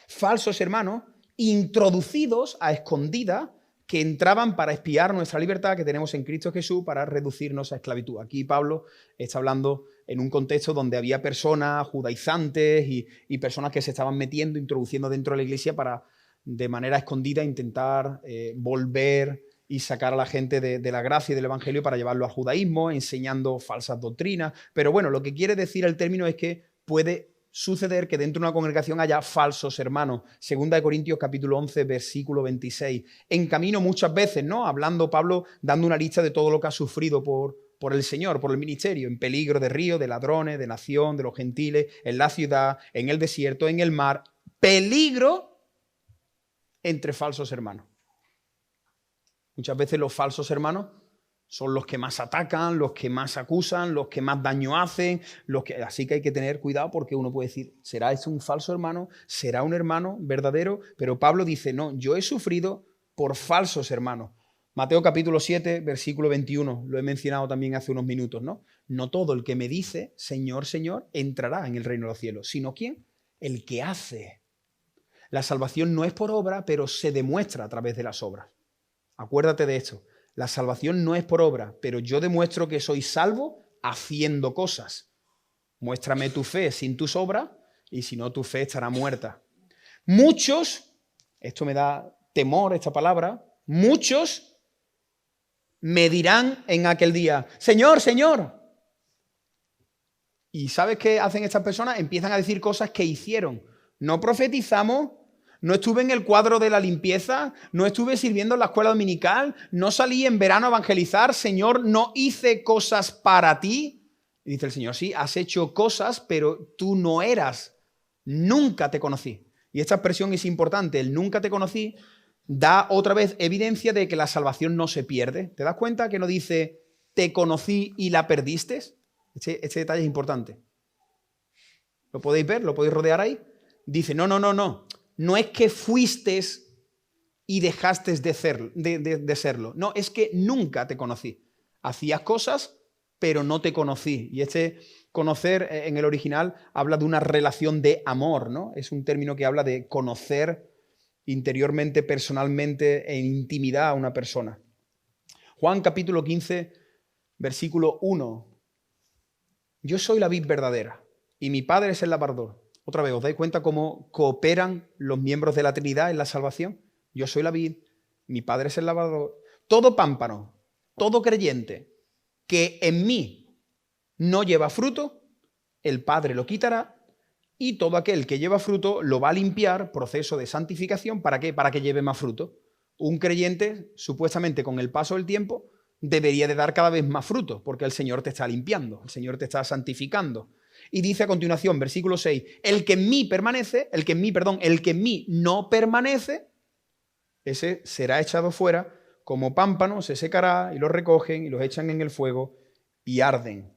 [SPEAKER 1] Falsos hermanos introducidos a escondida que entraban para espiar nuestra libertad que tenemos en Cristo Jesús para reducirnos a esclavitud. Aquí Pablo está hablando en un contexto donde había personas judaizantes y personas que se estaban metiendo, introduciendo dentro de la iglesia para de manera escondida intentar volver y sacar a la gente de la gracia y del evangelio para llevarlo al judaísmo, enseñando falsas doctrinas. Pero bueno, lo que quiere decir el término es que puede suceder que dentro de una congregación haya falsos hermanos. Segunda de Corintios capítulo 11, versículo 26. En camino muchas veces, ¿no? Hablando Pablo, dando una lista de todo lo que ha sufrido por el Señor, por el ministerio, en peligro de río, de ladrones, de nación, de los gentiles, en la ciudad, en el desierto, en el mar. Peligro entre falsos hermanos. Muchas veces los falsos hermanos son los que más atacan, los que más acusan, los que más daño hacen, así que hay que tener cuidado porque uno puede decir, ¿será este un falso hermano? ¿Será un hermano verdadero? Pero Pablo dice, no, yo he sufrido por falsos hermanos. Mateo capítulo 7, versículo 21, lo he mencionado también hace unos minutos, ¿no? No todo el que me dice, Señor, Señor, entrará en el reino de los cielos, sino ¿quién? El que hace. La salvación no es por obra, pero se demuestra a través de las obras. Acuérdate de esto. La salvación no es por obra, pero yo demuestro que soy salvo haciendo cosas. Muéstrame tu fe sin tus obras y si no tu fe estará muerta. Muchos, esto me da temor esta palabra, muchos me dirán en aquel día, Señor, Señor. ¿Y sabes qué hacen estas personas? Empiezan a decir cosas que hicieron. No profetizamos. No estuve en el cuadro de la limpieza, no estuve sirviendo en la escuela dominical, no salí en verano a evangelizar, Señor, no hice cosas para ti. Y dice el Señor, sí, has hecho cosas, pero tú no eras, nunca te conocí. Y esta expresión es importante, el nunca te conocí da otra vez evidencia de que la salvación no se pierde. ¿Te das cuenta que no dice te conocí y la perdiste? Este detalle es importante. ¿Lo podéis ver? ¿Lo podéis rodear ahí? Dice, no. No es que fuiste y dejaste de serlo. No, es que nunca te conocí. Hacías cosas, pero no te conocí. Y este conocer en el original habla de una relación de amor, ¿no? Es un término que habla de conocer interiormente, personalmente, en intimidad a una persona. Juan capítulo 15, versículo 1. Yo soy la vid verdadera y mi Padre es el labrador. Otra vez, ¿os dais cuenta cómo cooperan los miembros de la Trinidad en la salvación? Yo soy la vid, mi Padre es el labrador. Todo pámpano, todo creyente que en mí no lleva fruto, el Padre lo quitará y todo aquel que lleva fruto lo va a limpiar, proceso de santificación, ¿para qué? Para que lleve más fruto. Un creyente, supuestamente con el paso del tiempo, debería de dar cada vez más fruto, porque el Señor te está limpiando, el Señor te está santificando. Y dice a continuación, versículo 6, el que en mí no permanece, ese será echado fuera, como pámpano se secará, y los recogen y los echan en el fuego y arden.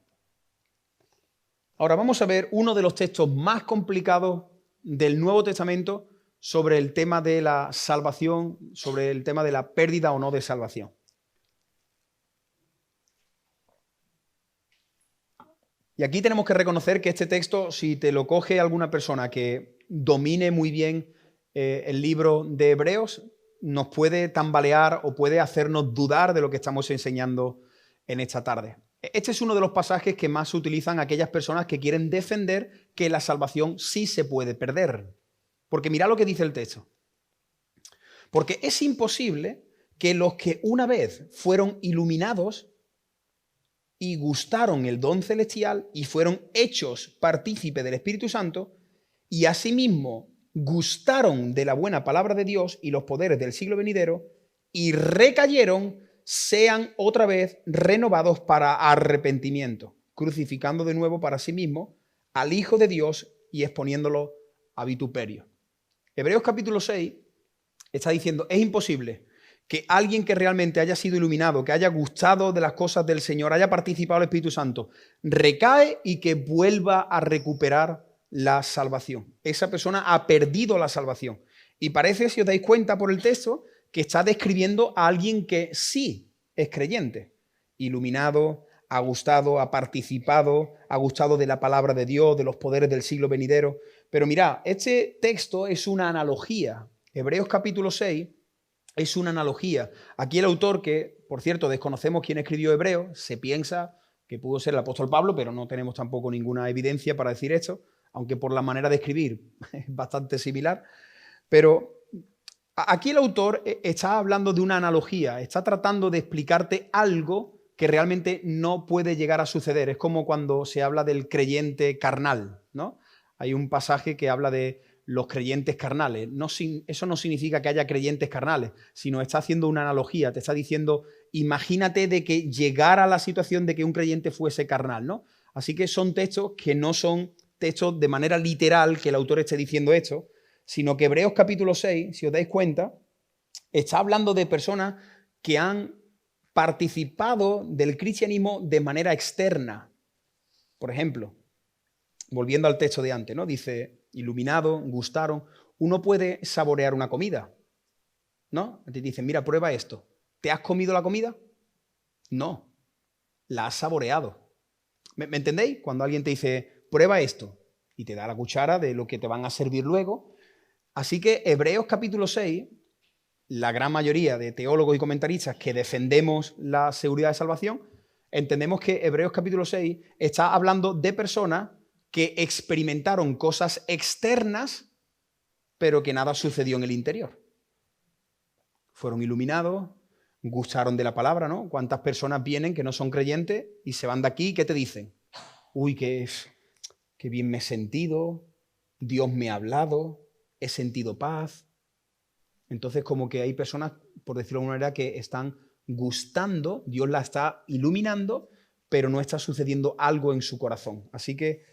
[SPEAKER 1] Ahora vamos a ver uno de los textos más complicados del Nuevo Testamento sobre el tema de la salvación, sobre el tema de la pérdida o no de salvación. Y aquí tenemos que reconocer que este texto, si te lo coge alguna persona que domine muy bien el libro de Hebreos, nos puede tambalear o puede hacernos dudar de lo que estamos enseñando en esta tarde. Este es uno de los pasajes que más se utilizan aquellas personas que quieren defender que la salvación sí se puede perder. Porque mira lo que dice el texto. Porque es imposible que los que una vez fueron iluminados y gustaron el don celestial y fueron hechos partícipe del Espíritu Santo y asimismo gustaron de la buena palabra de Dios y los poderes del siglo venidero y recayeron, sean otra vez renovados para arrepentimiento, crucificando de nuevo para sí mismo al Hijo de Dios y exponiéndolo a vituperio. Hebreos capítulo 6 está diciendo, es imposible que alguien que realmente haya sido iluminado, que haya gustado de las cosas del Señor, haya participado del Espíritu Santo, recae y que vuelva a recuperar la salvación. Esa persona ha perdido la salvación. Y parece, si os dais cuenta por el texto, que está describiendo a alguien que sí es creyente, iluminado, ha gustado, ha participado, ha gustado de la palabra de Dios, de los poderes del siglo venidero. Pero mirad, este texto es una analogía. Hebreos capítulo 6 es una analogía. Aquí el autor, que por cierto desconocemos quién escribió Hebreos, se piensa que pudo ser el apóstol Pablo, pero no tenemos tampoco ninguna evidencia para decir esto, aunque por la manera de escribir es bastante similar. Pero aquí el autor está hablando de una analogía, está tratando de explicarte algo que realmente no puede llegar a suceder. Es como cuando se habla del creyente carnal, ¿no? Hay un pasaje que habla de los creyentes carnales. Eso no significa que haya creyentes carnales, sino está haciendo una analogía, te está diciendo, imagínate de que llegara a la situación de que un creyente fuese carnal, ¿no? Así que son textos que no son textos de manera literal que el autor esté diciendo esto, sino que Hebreos capítulo 6, si os dais cuenta, está hablando de personas que han participado del cristianismo de manera externa. Por ejemplo, volviendo al texto de antes, ¿no? Dice, iluminado, gustaron. Uno puede saborear una comida, ¿no? Te dicen, mira, prueba esto. ¿Te has comido la comida? No, la has saboreado. ¿Me entendéis? Cuando alguien te dice, prueba esto, y te da la cuchara de lo que te van a servir luego. Así que Hebreos capítulo 6, la gran mayoría de teólogos y comentaristas que defendemos la seguridad de salvación, entendemos que Hebreos capítulo 6 está hablando de personas que experimentaron cosas externas, pero que nada sucedió en el interior. Fueron iluminados, gustaron de la palabra, ¿no? ¿Cuántas personas vienen que no son creyentes y se van de aquí y qué te dicen? Uy, qué bien me he sentido, Dios me ha hablado, he sentido paz. Entonces, como que hay personas, por decirlo de alguna manera, que están gustando, Dios la está iluminando, pero no está sucediendo algo en su corazón. Así que,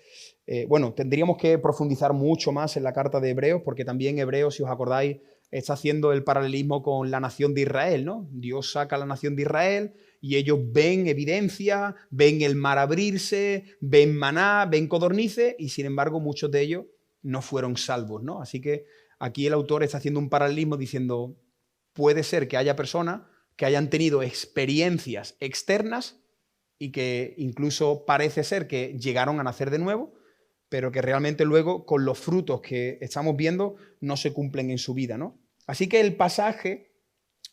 [SPEAKER 1] bueno, tendríamos que profundizar mucho más en la carta de Hebreos, porque también Hebreos, si os acordáis, está haciendo el paralelismo con la nación de Israel, ¿no? Dios saca a la nación de Israel y ellos ven evidencia, ven el mar abrirse, ven maná, ven codornices, y sin embargo muchos de ellos no fueron salvos, ¿no? Así que aquí el autor está haciendo un paralelismo diciendo, puede ser que haya personas que hayan tenido experiencias externas y que incluso parece ser que llegaron a nacer de nuevo, pero que realmente luego con los frutos que estamos viendo no se cumplen en su vida, ¿no? Así que el pasaje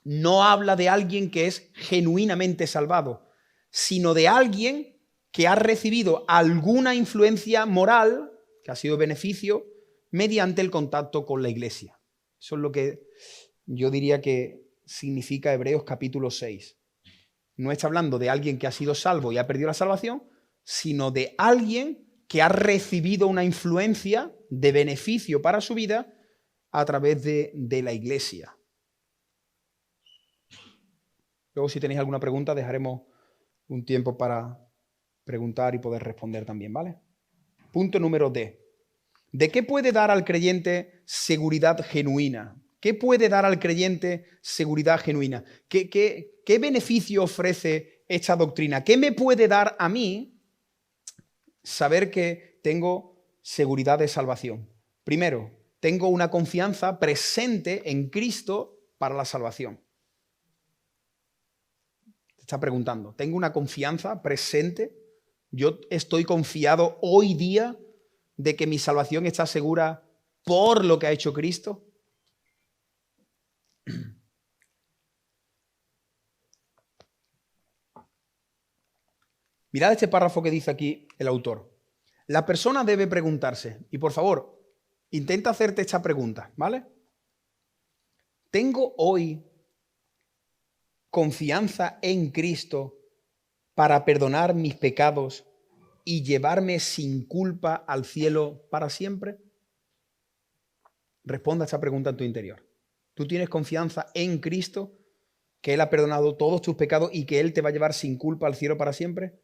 [SPEAKER 1] no habla de alguien que es genuinamente salvado, sino de alguien que ha recibido alguna influencia moral, que ha sido beneficio, mediante el contacto con la iglesia. Eso es lo que yo diría que significa Hebreos capítulo 6. No está hablando de alguien que ha sido salvo y ha perdido la salvación, sino de alguien que ha recibido una influencia de beneficio para su vida a través de la Iglesia. Luego, si tenéis alguna pregunta, dejaremos un tiempo para preguntar y poder responder también, ¿vale? Punto número D. ¿De qué puede dar al creyente seguridad genuina? ¿Qué puede dar al creyente seguridad genuina? ¿Qué beneficio ofrece esta doctrina? ¿Qué me puede dar a mí saber que tengo seguridad de salvación? Primero, tengo una confianza presente en Cristo para la salvación. Te está preguntando, ¿tengo una confianza presente? ¿Yo estoy confiado hoy día de que mi salvación está segura por lo que ha hecho Cristo? Mirad este párrafo que dice aquí el autor. La persona debe preguntarse, y por favor, intenta hacerte esta pregunta, ¿vale? ¿Tengo hoy confianza en Cristo para perdonar mis pecados y llevarme sin culpa al cielo para siempre? Responda a esta pregunta en tu interior. ¿Tú tienes confianza en Cristo, que Él ha perdonado todos tus pecados y que Él te va a llevar sin culpa al cielo para siempre?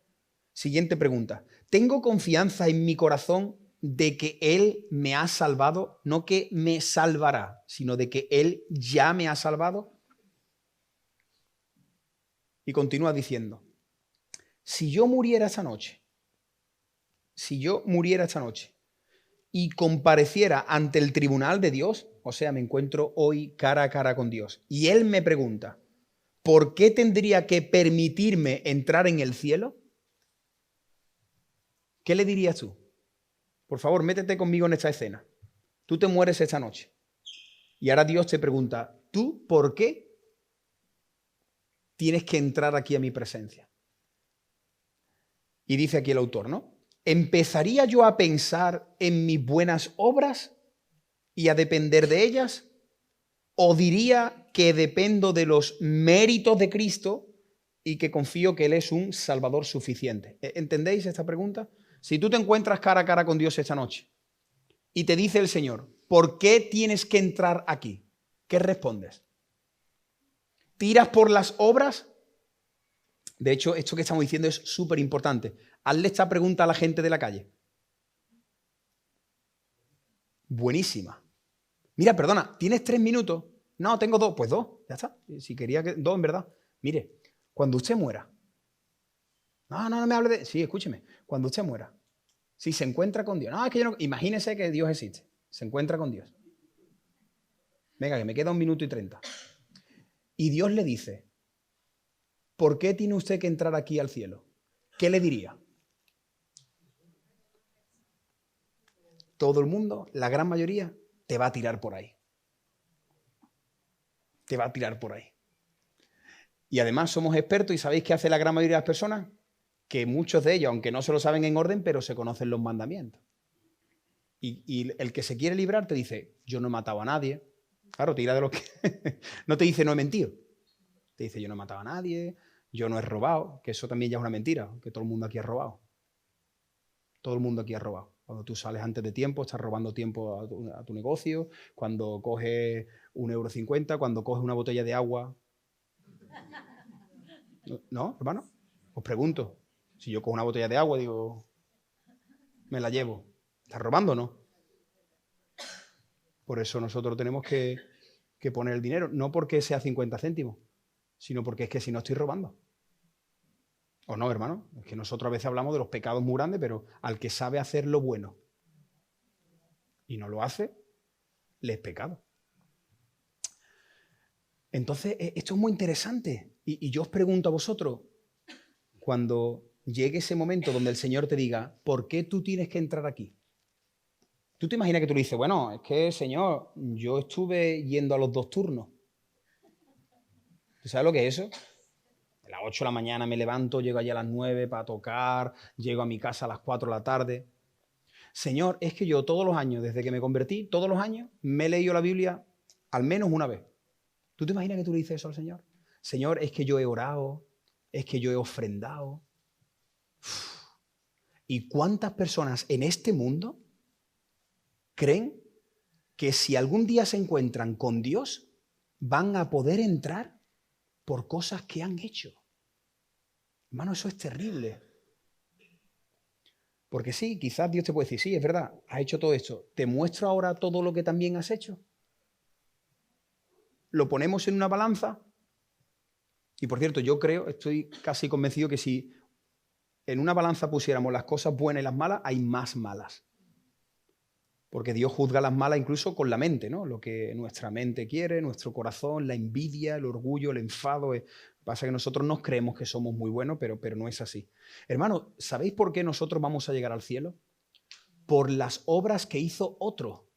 [SPEAKER 1] Siguiente pregunta. ¿Tengo confianza en mi corazón de que Él me ha salvado? No que me salvará, sino de que Él ya me ha salvado. Y continúa diciendo, si yo muriera esta noche y compareciera ante el tribunal de Dios, o sea, me encuentro hoy cara a cara con Dios, y Él me pregunta, ¿por qué tendría que permitirme entrar en el cielo? ¿Qué le dirías tú? Por favor, métete conmigo en esta escena. Tú te mueres esta noche. Y ahora Dios te pregunta, ¿tú por qué tienes que entrar aquí a mi presencia? Y dice aquí el autor, ¿no? ¿Empezaría yo a pensar en mis buenas obras y a depender de ellas? ¿O diría que dependo de los méritos de Cristo y que confío que Él es un Salvador suficiente? ¿Entendéis esta pregunta? Si tú te encuentras cara a cara con Dios esta noche y te dice el Señor, ¿por qué tienes que entrar aquí? ¿Qué respondes? ¿Tiras por las obras? De hecho, esto que estamos diciendo es súper importante. Hazle esta pregunta a la gente de la calle. Buenísima. Mira, perdona, ¿tienes 3 minutos? No, tengo 2. Pues 2, ya está. Si quería que 2, en verdad. Mire, cuando usted muera. No me hable de... Sí, escúcheme. Cuando usted muera, si se encuentra con Dios. No, es que yo no... Imagínese que Dios existe. Se encuentra con Dios. Venga, que me queda 1 minuto y 30. Y Dios le dice, ¿por qué tiene usted que entrar aquí al cielo? ¿Qué le diría? Todo el mundo, la gran mayoría, te va a tirar por ahí. Te va a tirar por ahí. Y además somos expertos y ¿sabéis qué hace la gran mayoría de las personas? Que muchos de ellos, aunque no se lo saben en orden, pero se conocen los mandamientos. Y el que se quiere librar te dice, yo no he matado a nadie. Claro, tira de lo que... No te dice, no he mentido. Te dice, yo no he matado a nadie, yo no he robado, que eso también ya es una mentira, que todo el mundo aquí ha robado. Todo el mundo aquí ha robado. Cuando tú sales antes de tiempo, estás robando tiempo a tu negocio. Cuando coges 1,50 €, cuando coges una botella de agua. ¿No, hermano? Os pregunto. Si yo cojo una botella de agua, digo, me la llevo. ¿Estás robando o no? Por eso nosotros tenemos que poner el dinero. No porque sea 50 céntimos, sino porque es que si no estoy robando. ¿O no, hermano? Es que nosotros a veces hablamos de los pecados muy grandes, pero al que sabe hacer lo bueno y no lo hace, le es pecado. Entonces, esto es muy interesante. Y yo os pregunto a vosotros, cuando llegue ese momento donde el Señor te diga, ¿por qué tú tienes que entrar aquí? ¿Tú te imaginas que tú le dices, bueno, es que, Señor, yo estuve yendo a los 2 turnos? ¿Tú sabes lo que es eso? A las 8 de la mañana me levanto, llego allá a las 9 para tocar, llego a mi casa a las 4 de la tarde. Señor, es que yo todos los años, desde que me convertí, todos los años, me he leído la Biblia al menos una vez. ¿Tú te imaginas que tú le dices eso al Señor? Señor, es que yo he orado, es que yo he ofrendado. ¿Y cuántas personas en este mundo creen que si algún día se encuentran con Dios, van a poder entrar por cosas que han hecho. Hermano, eso es terrible. Porque sí, quizás Dios te puede decir, sí, es verdad, has hecho todo esto. ¿Te muestro ahora todo lo que también has hecho? ¿Lo ponemos en una balanza? Y por cierto, yo creo, estoy casi convencido que si en una balanza pusiéramos las cosas buenas y las malas, hay más malas. Porque Dios juzga las malas incluso con la mente, ¿no? Lo que nuestra mente quiere, nuestro corazón, la envidia, el orgullo, el enfado. Pasa que nosotros nos creemos que somos muy buenos, pero no es así. Hermano, ¿sabéis por qué nosotros vamos a llegar al cielo? Por las obras que hizo otro.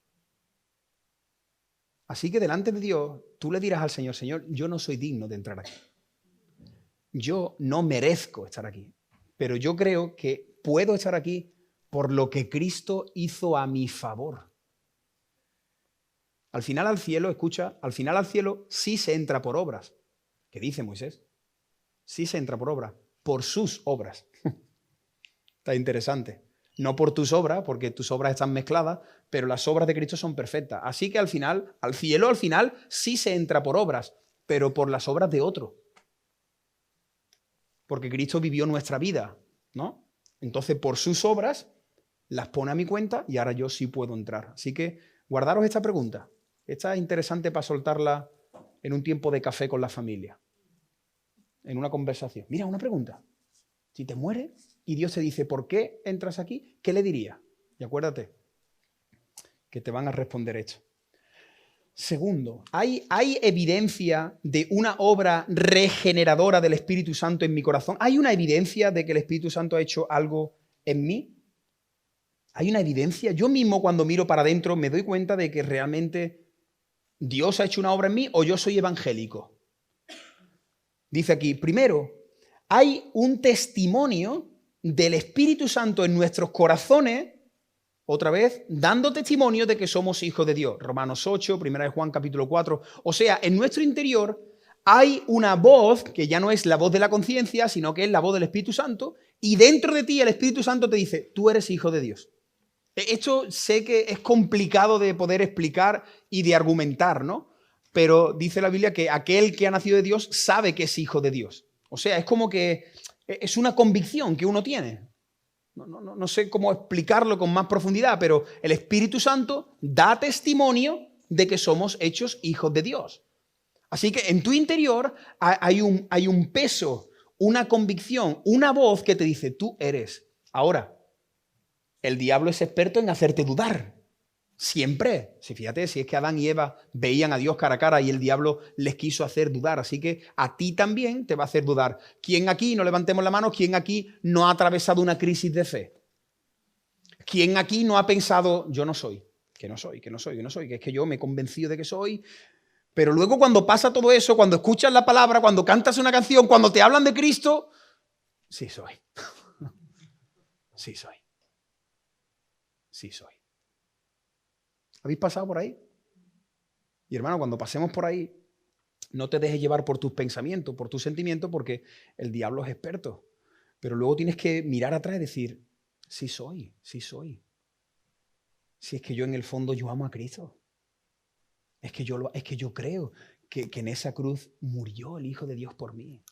[SPEAKER 1] Así que delante de Dios, tú le dirás al Señor, Señor, yo no soy digno de entrar aquí. Yo no merezco estar aquí. Pero yo creo que puedo estar aquí por lo que Cristo hizo a mi favor. Al final al cielo, escucha, al final al cielo sí se entra por obras. ¿Qué dice Moisés? Sí se entra por obras, por sus obras. Está interesante. No por tus obras, porque tus obras están mezcladas, pero las obras de Cristo son perfectas. Así que al final, al cielo, al final, sí se entra por obras, pero por las obras de otro. Porque Cristo vivió nuestra vida, ¿no? Entonces, por sus obras, las pone a mi cuenta y ahora yo sí puedo entrar. Así que guardaros esta pregunta. Esta es interesante para soltarla en un tiempo de café con la familia, en una conversación. Mira, una pregunta. Si te mueres y Dios te dice, ¿por qué entras aquí? ¿Qué le dirías? Y acuérdate que te van a responder esto. Segundo, ¿hay evidencia de una obra regeneradora del Espíritu Santo en mi corazón? ¿Hay una evidencia de que el Espíritu Santo ha hecho algo en mí? ¿Hay una evidencia? Yo mismo cuando miro para adentro me doy cuenta de que realmente Dios ha hecho una obra en mí o yo soy evangélico. Dice aquí, primero, hay un testimonio del Espíritu Santo en nuestros corazones, otra vez, dando testimonio de que somos hijos de Dios. Romanos 8, 1 Juan capítulo 4. O sea, en nuestro interior hay una voz que ya no es la voz de la conciencia, sino que es la voz del Espíritu Santo, y dentro de ti el Espíritu Santo te dice, tú eres hijo de Dios. Esto sé que es complicado de poder explicar y de argumentar, ¿no? Pero dice la Biblia que aquel que ha nacido de Dios sabe que es hijo de Dios. O sea, es como que es una convicción que uno tiene. No sé cómo explicarlo con más profundidad, pero el Espíritu Santo da testimonio de que somos hechos hijos de Dios. Así que en tu interior hay un peso, una convicción, una voz que te dice, tú eres. Ahora, el diablo es experto en hacerte dudar. Siempre. Fíjate, si es que Adán y Eva veían a Dios cara a cara y el diablo les quiso hacer dudar. Así que a ti también te va a hacer dudar. ¿Quién aquí, no levantemos la mano, quién aquí no ha atravesado una crisis de fe? ¿Quién aquí no ha pensado, yo no soy, que no soy, que no soy, que no soy, que es que yo me he convencido de que soy? Pero luego cuando pasa todo eso, cuando escuchas la palabra, cuando cantas una canción, cuando te hablan de Cristo, sí soy. Sí soy. Sí soy. ¿Habéis pasado por ahí? Y hermano, cuando pasemos por ahí, no te dejes llevar por tus pensamientos, por tus sentimientos, porque el diablo es experto. Pero luego tienes que mirar atrás y decir, sí soy, sí soy. Si es que yo en el fondo yo amo a Cristo. Es que yo creo que en esa cruz murió el Hijo de Dios por mí.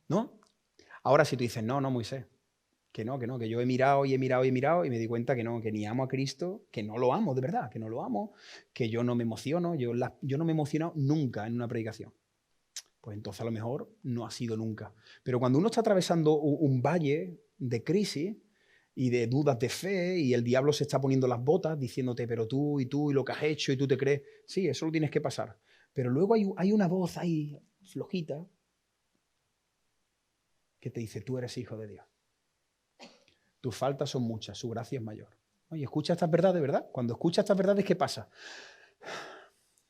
[SPEAKER 1] ¿No? Ahora si tú dices, no, Moisés, que no, que yo he mirado y me di cuenta que no, que ni amo a Cristo, que no lo amo de verdad, que no lo amo, que yo no me emociono, yo no me he emocionado nunca en una predicación. Pues entonces a lo mejor no ha sido nunca. Pero cuando uno está atravesando un valle de crisis y de dudas de fe y el diablo se está poniendo las botas diciéndote, pero tú y lo que has hecho y tú te crees, sí, eso lo tienes que pasar. Pero luego hay una voz ahí flojita que te dice, tú eres hijo de Dios. Tus faltas son muchas, su gracia es mayor. Oye, escucha estas verdades, ¿verdad? Cuando escuchas estas verdades, ¿qué pasa?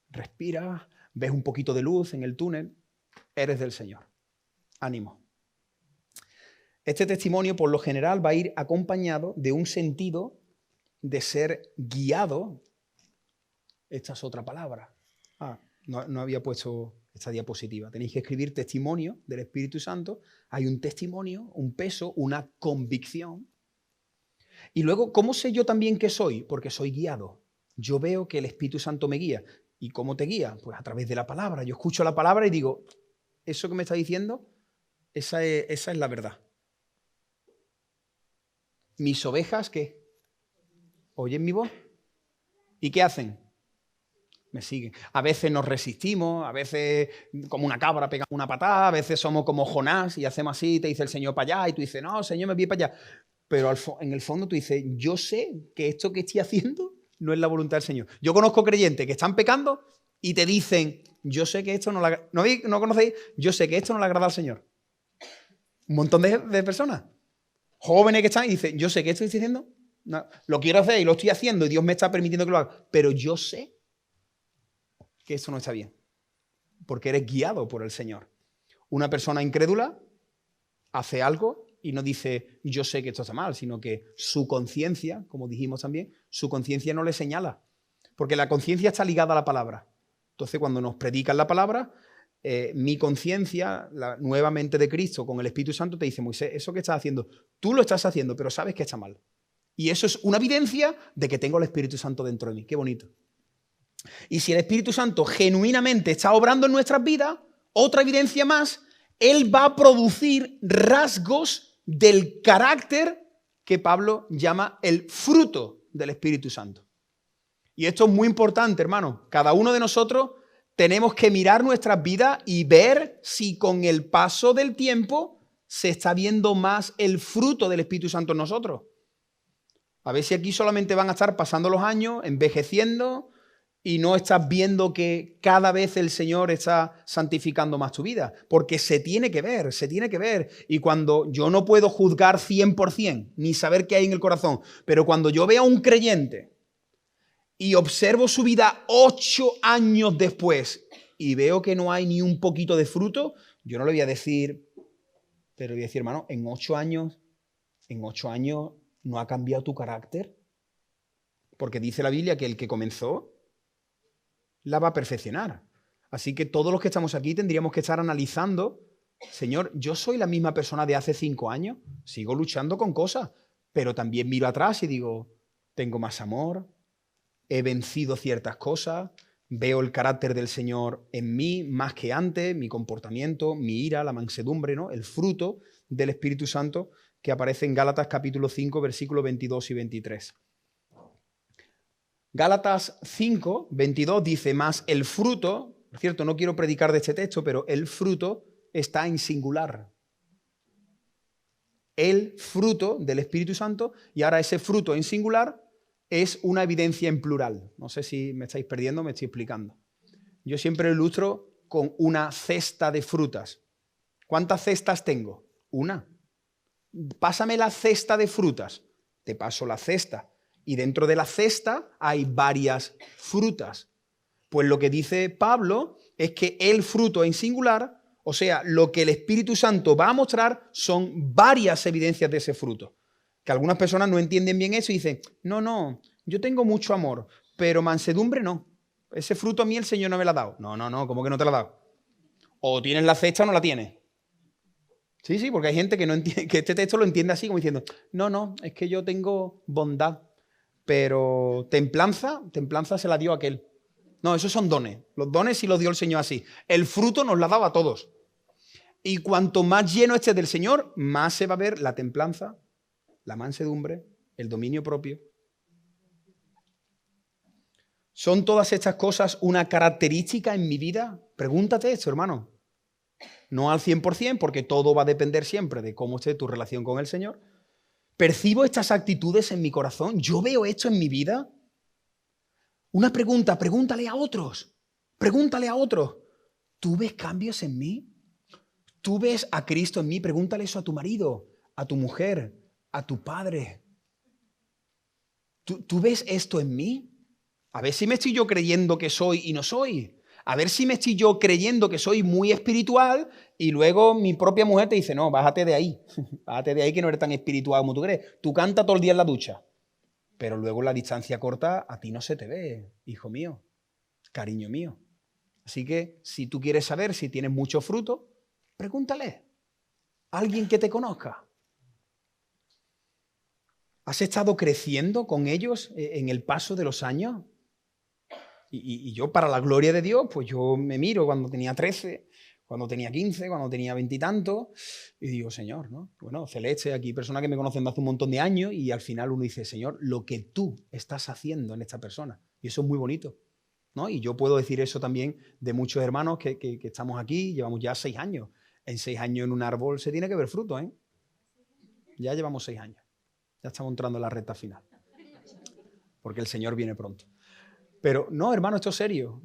[SPEAKER 1] Respira, ves un poquito de luz en el túnel, eres del Señor. Ánimo. Este testimonio, por lo general, va a ir acompañado de un sentido de ser guiado. Esta es otra palabra. No había puesto esta diapositiva. Tenéis que escribir testimonio del Espíritu Santo. Hay un testimonio, un peso, una convicción. Y luego, ¿cómo sé yo también que soy? Porque soy guiado. Yo veo que el Espíritu Santo me guía. ¿Y cómo te guía? Pues a través de la palabra. Yo escucho la palabra y digo, eso que me está diciendo, esa es la verdad. ¿Mis ovejas qué? ¿Oyen mi voz? ¿Y qué hacen? Me siguen. A veces nos resistimos, a veces como una cabra pegamos una patada, a veces somos como Jonás y hacemos así, te dice el Señor para allá y tú dices, no, Señor, me voy para allá. Pero en el fondo tú dices, yo sé que esto que estoy haciendo no es la voluntad del Señor. Yo conozco creyentes que están pecando y te dicen, yo sé que esto ¿no conocéis? Yo sé que esto no le agrada al Señor. Un montón de personas, jóvenes que están y dicen, yo sé que esto estoy haciendo, no, lo quiero hacer y lo estoy haciendo y Dios me está permitiendo que lo haga, pero yo sé que esto no está bien, porque eres guiado por el Señor. Una persona incrédula hace algo y no dice, yo sé que esto está mal, sino que su conciencia, como dijimos también, su conciencia no le señala, porque la conciencia está ligada a la palabra. Entonces, cuando nos predican la palabra, mi conciencia, la nueva mente de Cristo con el Espíritu Santo, te dice, Moisés, eso que estás haciendo, tú lo estás haciendo, pero sabes que está mal. Y eso es una evidencia de que tengo el Espíritu Santo dentro de mí. Qué bonito. Y si el Espíritu Santo genuinamente está obrando en nuestras vidas, otra evidencia más, Él va a producir rasgos del carácter que Pablo llama el fruto del Espíritu Santo. Y esto es muy importante, hermano. Cada uno de nosotros tenemos que mirar nuestras vidas y ver si con el paso del tiempo se está viendo más el fruto del Espíritu Santo en nosotros. A ver si aquí solamente van a estar pasando los años, envejeciendo, y no estás viendo que cada vez el Señor está santificando más tu vida. Porque se tiene que ver, se tiene que ver. Y cuando yo no puedo juzgar 100%, ni saber qué hay en el corazón, pero cuando yo veo a un creyente y observo su vida 8 años después y veo que no hay ni un poquito de fruto, yo no le voy a decir, pero voy a decir, hermano, en 8 años no ha cambiado tu carácter. Porque dice la Biblia que el que comenzó la va a perfeccionar. Así que todos los que estamos aquí tendríamos que estar analizando, Señor, yo soy la misma persona de hace 5 años, sigo luchando con cosas, pero también miro atrás y digo, tengo más amor, he vencido ciertas cosas, veo el carácter del Señor en mí más que antes, mi comportamiento, mi ira, la mansedumbre, ¿no? El fruto del Espíritu Santo que aparece en Gálatas capítulo 5, versículos 22 y 23. Gálatas 5, 22 dice, más el fruto, por cierto, no quiero predicar de este texto, pero el fruto está en singular. El fruto del Espíritu Santo, y ahora ese fruto en singular es una evidencia en plural. No sé si me estáis perdiendo, me estoy explicando. Yo siempre lo ilustro con una cesta de frutas. ¿Cuántas cestas tengo? Una. Pásame la cesta de frutas. Te paso la cesta. Y dentro de la cesta hay varias frutas. Pues lo que dice Pablo es que el fruto en singular, o sea, lo que el Espíritu Santo va a mostrar son varias evidencias de ese fruto. Que algunas personas no entienden bien eso y dicen, no, yo tengo mucho amor, pero mansedumbre no. Ese fruto a mí el Señor no me lo ha dado. No, ¿cómo que no te lo ha dado? O tienes la cesta o no la tienes. Sí, porque hay gente que no entiende, que este texto lo entiende así, como diciendo, no, es que yo tengo bondad, pero templanza se la dio aquel. No, esos son dones. Los dones sí los dio el Señor así. El fruto nos la daba a todos. Y cuanto más lleno esté del Señor, más se va a ver la templanza, la mansedumbre, el dominio propio. ¿Son todas estas cosas una característica en mi vida? Pregúntate esto, hermano. No al 100%, porque todo va a depender siempre de cómo esté tu relación con el Señor. ¿Percibo estas actitudes en mi corazón? ¿Yo veo esto en mi vida? Una pregunta, pregúntale a otros. Pregúntale a otros. ¿Tú ves cambios en mí? ¿Tú ves a Cristo en mí? Pregúntale eso a tu marido, a tu mujer, a tu padre. ¿Tú ves esto en mí? A ver si me estoy yo creyendo que soy y no soy. A ver si me estoy yo creyendo que soy muy espiritual y luego mi propia mujer te dice, no, bájate de ahí. Bájate de ahí que no eres tan espiritual como tú crees. Tú canta todo el día en la ducha. Pero luego en la distancia corta a ti no se te ve, hijo mío, cariño mío. Así que si tú quieres saber si tienes mucho fruto, pregúntale a alguien que te conozca. ¿Has estado creciendo con ellos en el paso de los años? Y yo, para la gloria de Dios, pues yo me miro cuando tenía 13, cuando tenía 15, cuando tenía 20 y tanto, y digo, Señor, ¿no? Bueno, Celeste, aquí personas que me conocen de hace un montón de años, y al final uno dice, Señor, lo que tú estás haciendo en esta persona. Y eso es muy bonito, ¿no? Y yo puedo decir eso también de muchos hermanos que estamos aquí, llevamos ya 6 años. En 6 años en un árbol se tiene que ver fruto, ¿eh? Ya llevamos 6 años. Ya estamos entrando en la recta final. Porque el Señor viene pronto. Pero no, hermano, esto es serio.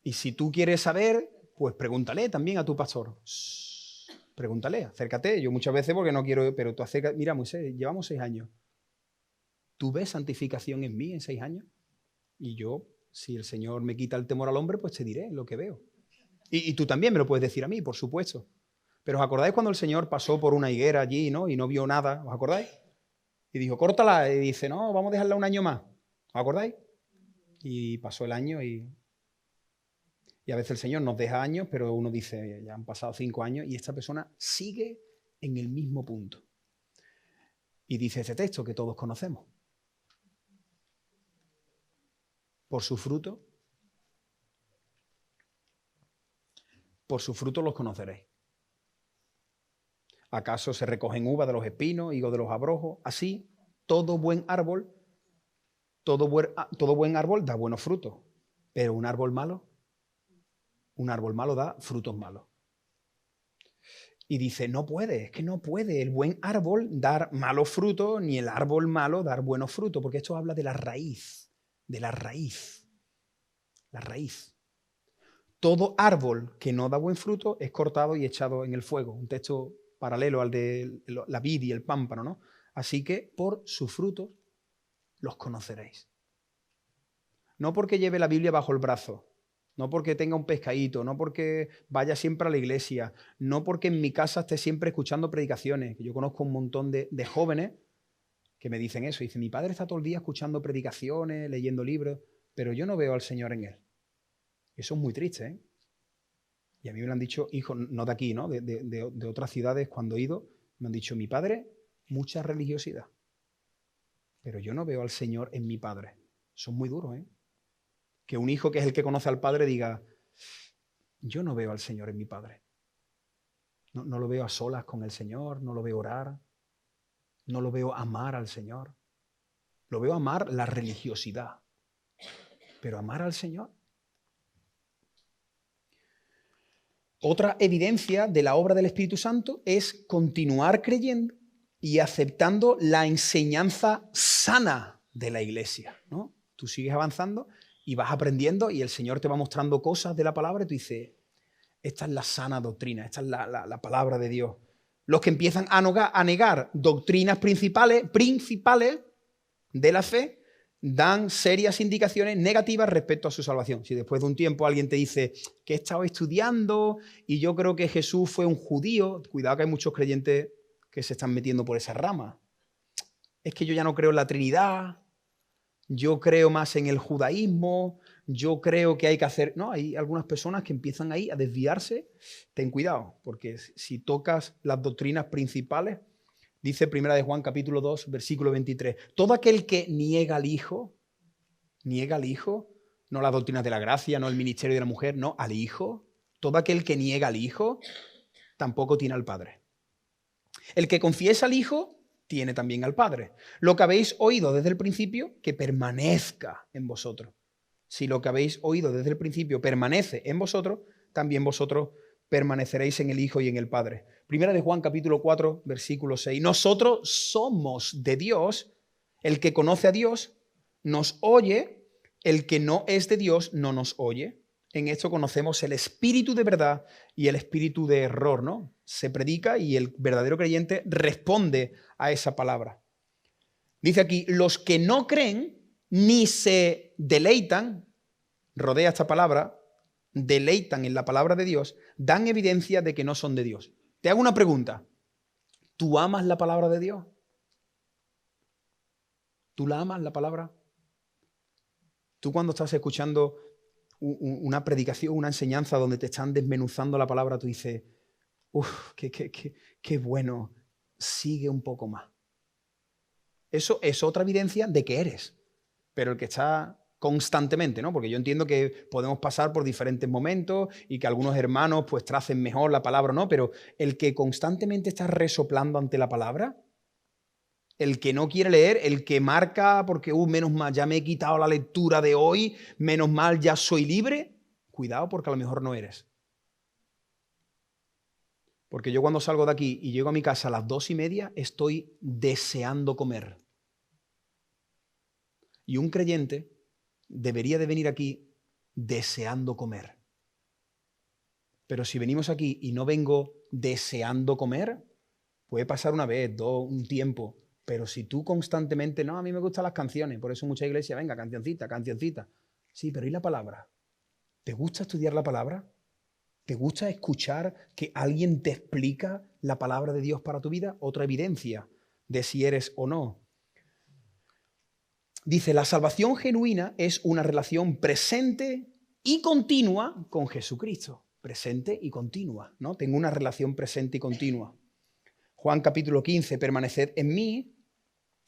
[SPEAKER 1] Y si tú quieres saber, pues pregúntale también a tu pastor. Pregúntale, acércate. Yo muchas veces porque no quiero, pero tú acércate. Mira, Moisés, llevamos 6 años. ¿Tú ves santificación en mí en 6 años? Y yo, si el Señor me quita el temor al hombre, pues te diré lo que veo. Y tú también me lo puedes decir a mí, por supuesto. Pero ¿os acordáis cuando el Señor pasó por una higuera allí, ¿no? Y no vio nada? ¿Os acordáis? Y dijo, córtala. Y dice, no, vamos a dejarla un año más. ¿Os acordáis? Y pasó el año y a veces el Señor nos deja años, pero uno dice, ya han pasado 5 años y esta persona sigue en el mismo punto. Y dice ese texto que todos conocemos. Por su fruto los conoceréis. ¿Acaso se recogen uvas de los espinos, higos de los abrojos? Así, todo buen árbol da buenos frutos. Pero un árbol malo da frutos malos. Y dice, es que no puede el buen árbol dar malos frutos, ni el árbol malo dar buenos frutos, porque esto habla de la raíz, la raíz. Todo árbol que no da buen fruto es cortado y echado en el fuego. Un texto paralelo al de la vid y el pámpano, ¿no? Así que por sus frutos los conoceréis. No porque lleve la Biblia bajo el brazo, no porque tenga un pescadito, no porque vaya siempre a la iglesia, no porque en mi casa esté siempre escuchando predicaciones. Yo conozco un montón de jóvenes que me dicen eso. Dicen, mi padre está todo el día escuchando predicaciones, leyendo libros, pero yo no veo al Señor en él. Eso es muy triste, ¿eh? Y a mí me lo han dicho hijos, no de aquí, ¿no? De otras ciudades cuando he ido, me han dicho, mi padre, mucha religiosidad, pero yo no veo al Señor en mi padre. Eso es muy duro, ¿eh? Que un hijo que es el que conoce al padre diga, yo no veo al Señor en mi padre. No lo veo a solas con el Señor, no lo veo orar, no lo veo amar al Señor. Lo veo amar la religiosidad, pero amar al Señor. Otra evidencia de la obra del Espíritu Santo es continuar creyendo y aceptando la enseñanza sana de la iglesia, ¿no? Tú sigues avanzando y vas aprendiendo y el Señor te va mostrando cosas de la palabra y tú dices, esta es la sana doctrina, esta es la palabra de Dios. Los que empiezan a negar doctrinas principales de la fe dan serias indicaciones negativas respecto a su salvación. Si después de un tiempo alguien te dice que he estado estudiando y yo creo que Jesús fue un judío, cuidado que hay muchos creyentes que se están metiendo por esa rama. Es que yo ya no creo en la Trinidad, yo creo más en el judaísmo, yo creo que hay que hacer... No, hay algunas personas que empiezan ahí a desviarse. Ten cuidado, porque si tocas las doctrinas principales, dice 1 de Juan capítulo 2, versículo 23, todo aquel que niega al Hijo, no las doctrinas de la gracia, no el ministerio de la mujer, no, al Hijo, todo aquel que niega al Hijo, tampoco tiene al Padre. El que confiesa al Hijo, tiene también al Padre. Lo que habéis oído desde el principio, que permanezca en vosotros. Si lo que habéis oído desde el principio permanece en vosotros, también vosotros permaneceréis en el Hijo y en el Padre. 1 de Juan capítulo 4, versículo 6. Nosotros somos de Dios, el que conoce a Dios nos oye, el que no es de Dios no nos oye. En esto conocemos el espíritu de verdad y el espíritu de error, ¿no? Se predica y el verdadero creyente responde a esa palabra. Dice aquí, los que no creen ni se deleitan, rodea esta palabra, deleitan en la palabra de Dios, dan evidencia de que no son de Dios. Te hago una pregunta. ¿Tú amas la palabra de Dios? ¿Tú la amas, la palabra? Tú cuando estás escuchando una predicación, una enseñanza donde te están desmenuzando la palabra, tú dices, uff, qué bueno, sigue un poco más. Eso es otra evidencia de que eres. Pero el que está constantemente, ¿no? Porque yo entiendo que podemos pasar por diferentes momentos y que algunos hermanos pues tracen mejor la palabra, ¿no? Pero el que constantemente está resoplando ante la palabra, el que no quiere leer, el que marca porque, menos mal, ya me he quitado la lectura de hoy, menos mal, ya soy libre, cuidado porque a lo mejor no eres. Porque yo cuando salgo de aquí y llego a mi casa a las 2:30, estoy deseando comer. Y un creyente debería de venir aquí deseando comer. Pero si venimos aquí y no vengo deseando comer, puede pasar una vez, dos, un tiempo. Pero si tú constantemente, no, a mí me gustan las canciones, por eso mucha iglesia, venga, cancioncita, cancioncita. Sí, pero ¿y la palabra? ¿Te gusta estudiar la palabra? ¿Te gusta escuchar que alguien te explica la palabra de Dios para tu vida? Otra evidencia de si eres o no. Dice, la salvación genuina es una relación presente y continua con Jesucristo. Presente y continua, ¿no? Tengo una relación presente y continua. Juan capítulo 15, permaneced en mí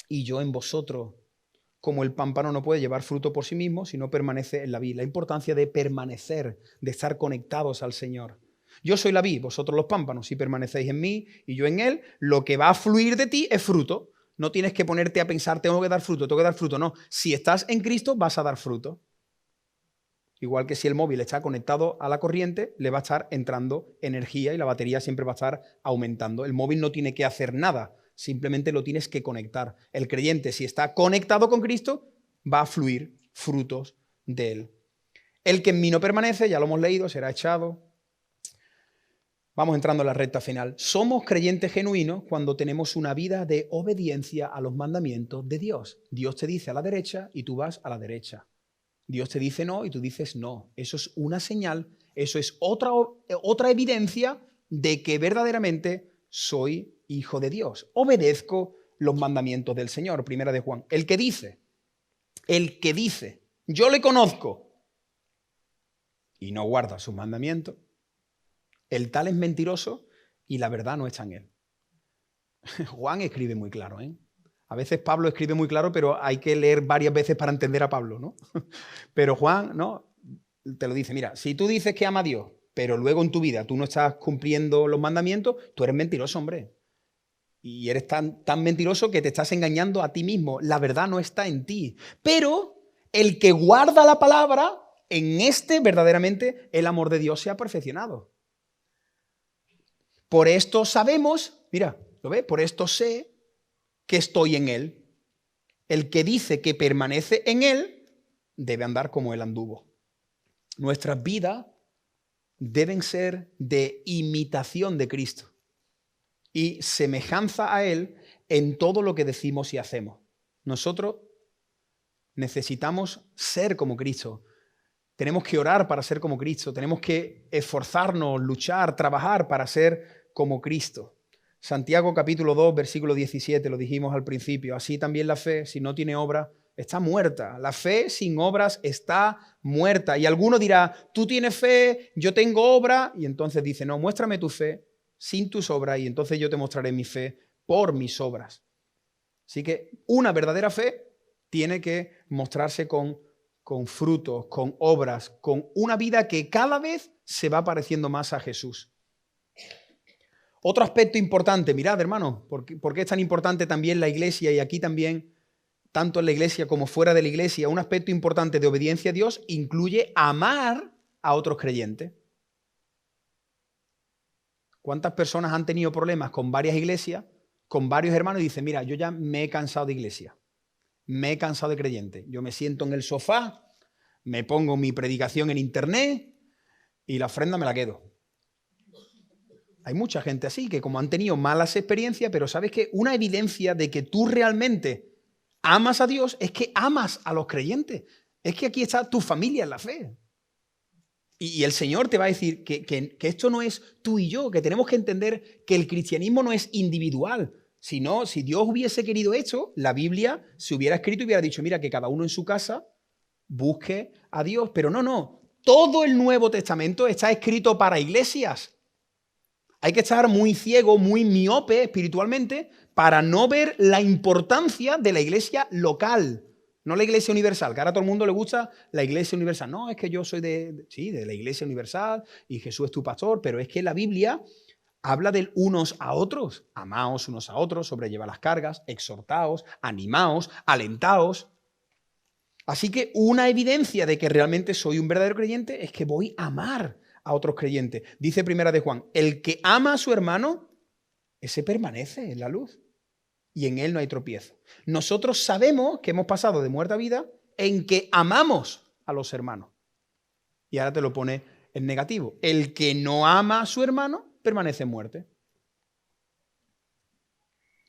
[SPEAKER 1] y yo en vosotros. Como el pámpano no puede llevar fruto por sí mismo si no permanece en la vid. La importancia de permanecer, de estar conectados al Señor. Yo soy la vid, vosotros los pámpanos. Si permanecéis en mí y yo en él, lo que va a fluir de ti es fruto. No tienes que ponerte a pensar, tengo que dar fruto, tengo que dar fruto. No, si estás en Cristo vas a dar fruto. Igual que si el móvil está conectado a la corriente, le va a estar entrando energía y la batería siempre va a estar aumentando. El móvil no tiene que hacer nada, simplemente lo tienes que conectar. El creyente, si está conectado con Cristo, va a fluir frutos de él. El que en mí no permanece, ya lo hemos leído, será echado. Vamos entrando en la recta final. Somos creyentes genuinos cuando tenemos una vida de obediencia a los mandamientos de Dios. Dios te dice a la derecha y tú vas a la derecha. Dios te dice no y tú dices no. Eso es una señal, eso es otra evidencia de que verdaderamente soy hijo de Dios. Obedezco los mandamientos del Señor. Primera de Juan. El que dice, yo le conozco y no guarda sus mandamientos, el tal es mentiroso y la verdad no está en él. Juan escribe muy claro, ¿eh? A veces Pablo escribe muy claro, pero hay que leer varias veces para entender a Pablo, ¿no? Pero Juan, ¿no? Te lo dice, mira, si tú dices que ama a Dios, pero luego en tu vida tú no estás cumpliendo los mandamientos, tú eres mentiroso, hombre. Y eres tan mentiroso que te estás engañando a ti mismo. La verdad no está en ti. Pero el que guarda la palabra, en este verdaderamente el amor de Dios se ha perfeccionado. Por esto sabemos, mira, ¿lo ves? Por esto sé que estoy en él. El que dice que permanece en él debe andar como él anduvo. Nuestras vidas deben ser de imitación de Cristo y semejanza a él en todo lo que decimos y hacemos. Nosotros necesitamos ser como Cristo. Tenemos que orar para ser como Cristo. Tenemos que esforzarnos, luchar, trabajar para ser como Cristo. Santiago capítulo 2, versículo 17, lo dijimos al principio. Así también la fe, si no tiene obra, está muerta. La fe sin obras está muerta. Y alguno dirá, tú tienes fe, yo tengo obra. Y entonces dice, no, muéstrame tu fe sin tus obras y entonces yo te mostraré mi fe por mis obras. Así que una verdadera fe tiene que mostrarse con frutos, con obras, con una vida que cada vez se va pareciendo más a Jesús. Otro aspecto importante, mirad, hermanos, ¿por qué es tan importante también la iglesia y aquí también, tanto en la iglesia como fuera de la iglesia? Un aspecto importante de obediencia a Dios incluye amar a otros creyentes. ¿Cuántas personas han tenido problemas con varias iglesias, con varios hermanos y dicen, mira, yo ya me he cansado de iglesia, me he cansado de creyente, yo me siento en el sofá, me pongo mi predicación en internet y la ofrenda me la quedo? Hay mucha gente así, que como han tenido malas experiencias, pero ¿sabes qué? Una evidencia de que tú realmente amas a Dios es que amas a los creyentes. Es que aquí está tu familia en la fe. Y el Señor te va a decir que esto no es tú y yo, que tenemos que entender que el cristianismo no es individual. Si Dios hubiese querido esto, la Biblia se hubiera escrito y hubiera dicho, mira, que cada uno en su casa busque a Dios. Pero no. Todo el Nuevo Testamento está escrito para iglesias. Hay que estar muy ciego, muy miope espiritualmente para no ver la importancia de la iglesia local, no la iglesia universal, que ahora a todo el mundo le gusta la iglesia universal. No, es que yo soy de la iglesia universal y Jesús es tu pastor, pero es que la Biblia habla del unos a otros. Amaos unos a otros, sobrelleva las cargas, exhortaos, animaos, alentaos. Así que una evidencia de que realmente soy un verdadero creyente es que voy a amar a otros creyentes. Dice Primera de Juan, el que ama a su hermano, ese permanece en la luz y en él no hay tropiezo. Nosotros sabemos que hemos pasado de muerte a vida en que amamos a los hermanos. Y ahora te lo pone en negativo. El que no ama a su hermano, permanece en muerte.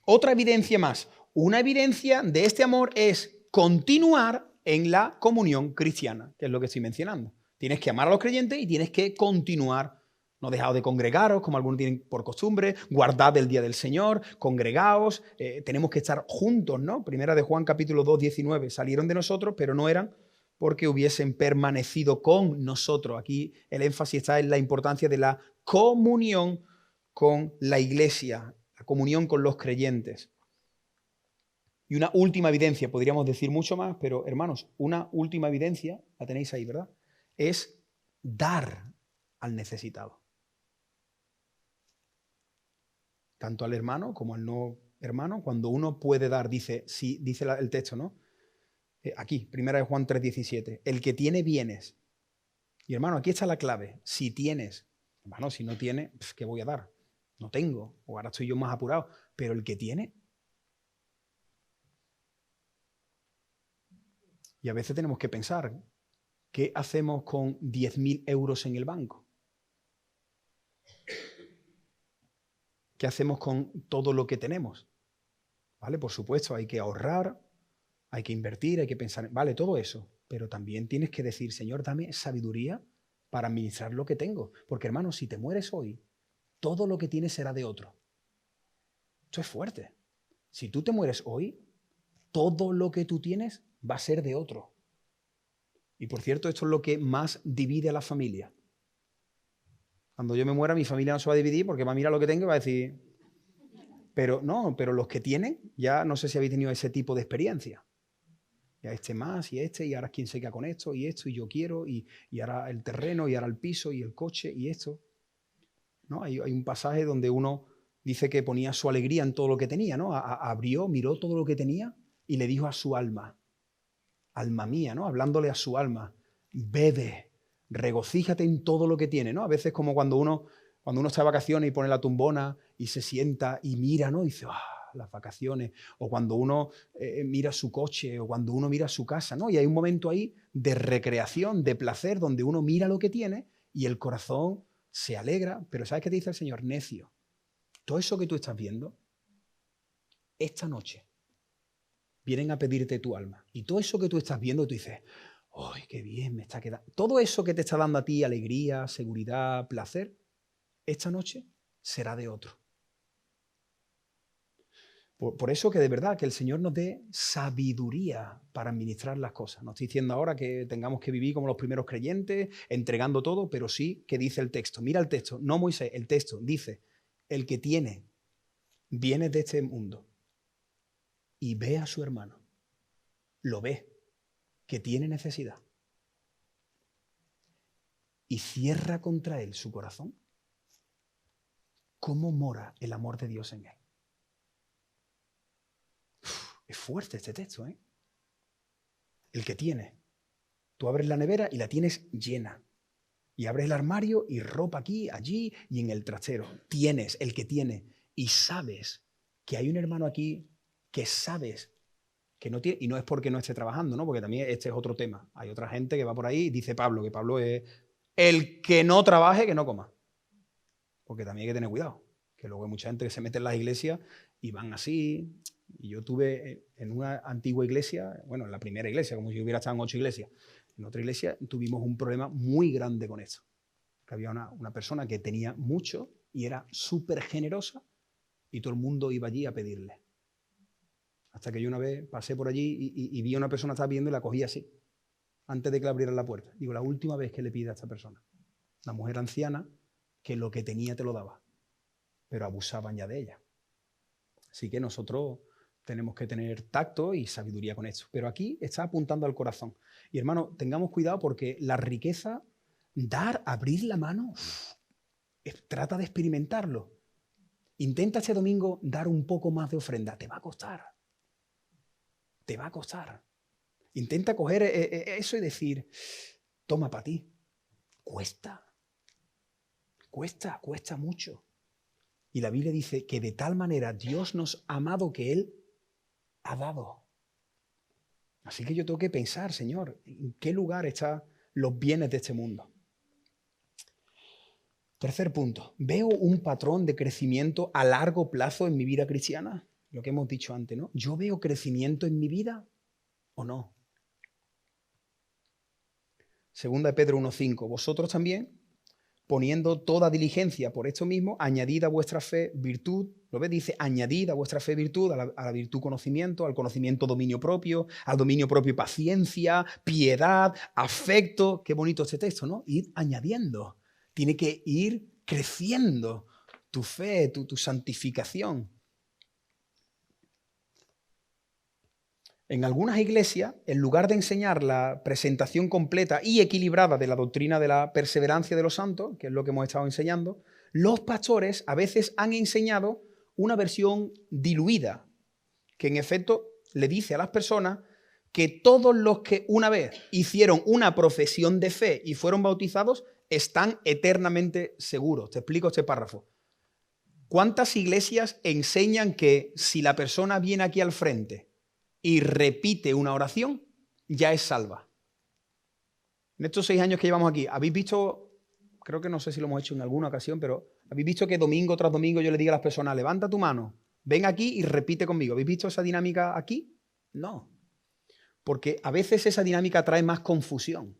[SPEAKER 1] Otra evidencia más. Una evidencia de este amor es continuar en la comunión cristiana, que es lo que estoy mencionando. Tienes que amar a los creyentes y tienes que continuar. No dejaos de congregaros, como algunos tienen por costumbre, guardad el día del Señor, congregaos, tenemos que estar juntos, ¿no? Primera de Juan capítulo 2, 19, salieron de nosotros, pero no eran porque hubiesen permanecido con nosotros. Aquí el énfasis está en la importancia de la comunión con la iglesia, la comunión con los creyentes. Y una última evidencia, podríamos decir mucho más, pero hermanos, una última evidencia, la tenéis ahí, ¿verdad? Es dar al necesitado. Tanto al hermano como al no hermano, cuando uno puede dar, dice el texto, ¿no? Aquí, 1 Juan 3:17, el que tiene bienes. Y hermano, aquí está la clave. Si tienes, hermano, si no tiene, ¿qué voy a dar? No tengo, o ahora estoy yo más apurado. Pero el que tiene. Y a veces tenemos que pensar, ¿qué hacemos con 10.000 euros en el banco? ¿Qué hacemos con todo lo que tenemos? ¿Vale? Por supuesto, hay que ahorrar, hay que invertir, hay que pensar, vale, todo eso. Pero también tienes que decir, Señor, dame sabiduría para administrar lo que tengo. Porque, hermano, si te mueres hoy, todo lo que tienes será de otro. Esto es fuerte. Si tú te mueres hoy, todo lo que tú tienes va a ser de otro. Y por cierto, esto es lo que más divide a la familia. Cuando yo me muera, mi familia no se va a dividir porque va a mirar lo que tengo y va a decir... Pero no, pero los que tienen, ya no sé si habéis tenido ese tipo de experiencia. Ya este más y ahora quién se queda con esto y yo quiero y ahora el terreno y ahora el piso y el coche y esto. ¿No? Hay un pasaje donde uno dice que ponía su alegría en todo lo que tenía, ¿no? Abrió, miró todo lo que tenía y le dijo a su alma, alma mía, ¿no? Hablándole a su alma, bebe, regocíjate en todo lo que tiene, ¿no? A veces como cuando uno está de vacaciones y pone la tumbona y se sienta y mira, ¿no? Y dice, las vacaciones. O cuando uno mira su coche o cuando uno mira su casa, ¿no? Y hay un momento ahí de recreación, de placer, donde uno mira lo que tiene y el corazón se alegra. Pero ¿sabes qué te dice el Señor? Necio. Todo eso que tú estás viendo, esta noche vienen a pedirte tu alma. Y todo eso que tú estás viendo, tú dices, ¡ay, qué bien me está quedando! Todo eso que te está dando a ti alegría, seguridad, placer, esta noche será de otro. Por eso que de verdad que el Señor nos dé sabiduría para administrar las cosas. No estoy diciendo ahora que tengamos que vivir como los primeros creyentes, entregando todo, pero sí que dice el texto. Mira el texto, no Moisés, el texto dice, el que tiene bienes de este mundo y ve a su hermano, lo ve, que tiene necesidad, y cierra contra él su corazón, ¿cómo mora el amor de Dios en él? Es fuerte este texto, ¿eh? El que tiene. Tú abres la nevera y la tienes llena. Y abres el armario y ropa aquí, allí y en el trasero. Tienes, el que tiene. Y sabes que hay un hermano aquí que sabes que no tiene, y no es porque no esté trabajando, ¿no? Porque también este es otro tema. Hay otra gente que va por ahí y dice Pablo, que Pablo es el que no trabaje, que no coma. Porque también hay que tener cuidado. Que luego hay mucha gente que se mete en las iglesias y van así. Y yo tuve en una antigua iglesia, bueno, en la primera iglesia, como si yo hubiera estado en 8 iglesias, en otra iglesia tuvimos un problema muy grande con esto. Que había una persona que tenía mucho y era súper generosa y todo el mundo iba allí a pedirle. Hasta que yo una vez pasé por allí y vi a una persona que estaba pidiendo y la cogí así, antes de que le abrieran la puerta. Digo, la última vez que le pide a esta persona, una mujer anciana, que lo que tenía te lo daba. pero abusaban ya de ella. Así que nosotros tenemos que tener tacto y sabiduría con esto. Pero aquí está apuntando al corazón. Y hermano, tengamos cuidado porque la riqueza, abrir la mano, trata de experimentarlo. Intenta este domingo dar un poco más de ofrenda. Te va a costar. Te va a costar. Intenta coger eso y decir, toma para ti. Cuesta. Cuesta mucho. Y la Biblia dice que de tal manera Dios nos ha amado que Él ha dado. Así que yo tengo que pensar, Señor, ¿en qué lugar están los bienes de este mundo? Tercer punto, ¿veo un patrón de crecimiento a largo plazo en mi vida cristiana? Lo que hemos dicho antes, ¿no? ¿Yo veo crecimiento en mi vida o no? Segunda de Pedro 1:5, vosotros también, poniendo toda diligencia por esto mismo, añadid a vuestra fe virtud, ¿lo ves? Dice, añadid a vuestra fe virtud, a la virtud conocimiento, al conocimiento dominio propio, al dominio propio paciencia, piedad, afecto. Qué bonito este texto, ¿no? Ir añadiendo. Tiene que ir creciendo tu fe, tu santificación. En algunas iglesias, en lugar de enseñar la presentación completa y equilibrada de la doctrina de la perseverancia de los santos, que es lo que hemos estado enseñando, los pastores a veces han enseñado una versión diluida, que en efecto le dice a las personas que todos los que una vez hicieron una profesión de fe y fueron bautizados están eternamente seguros. Te explico este párrafo. ¿Cuántas iglesias enseñan que si la persona viene aquí al frente y repite una oración, ya es salva? En estos 6 años que llevamos aquí, ¿habéis visto? Creo que no sé si lo hemos hecho en alguna ocasión, pero ¿habéis visto que domingo tras domingo yo le digo a las personas, levanta tu mano, ven aquí y repite conmigo? ¿Habéis visto esa dinámica aquí? No. Porque a veces esa dinámica trae más confusión.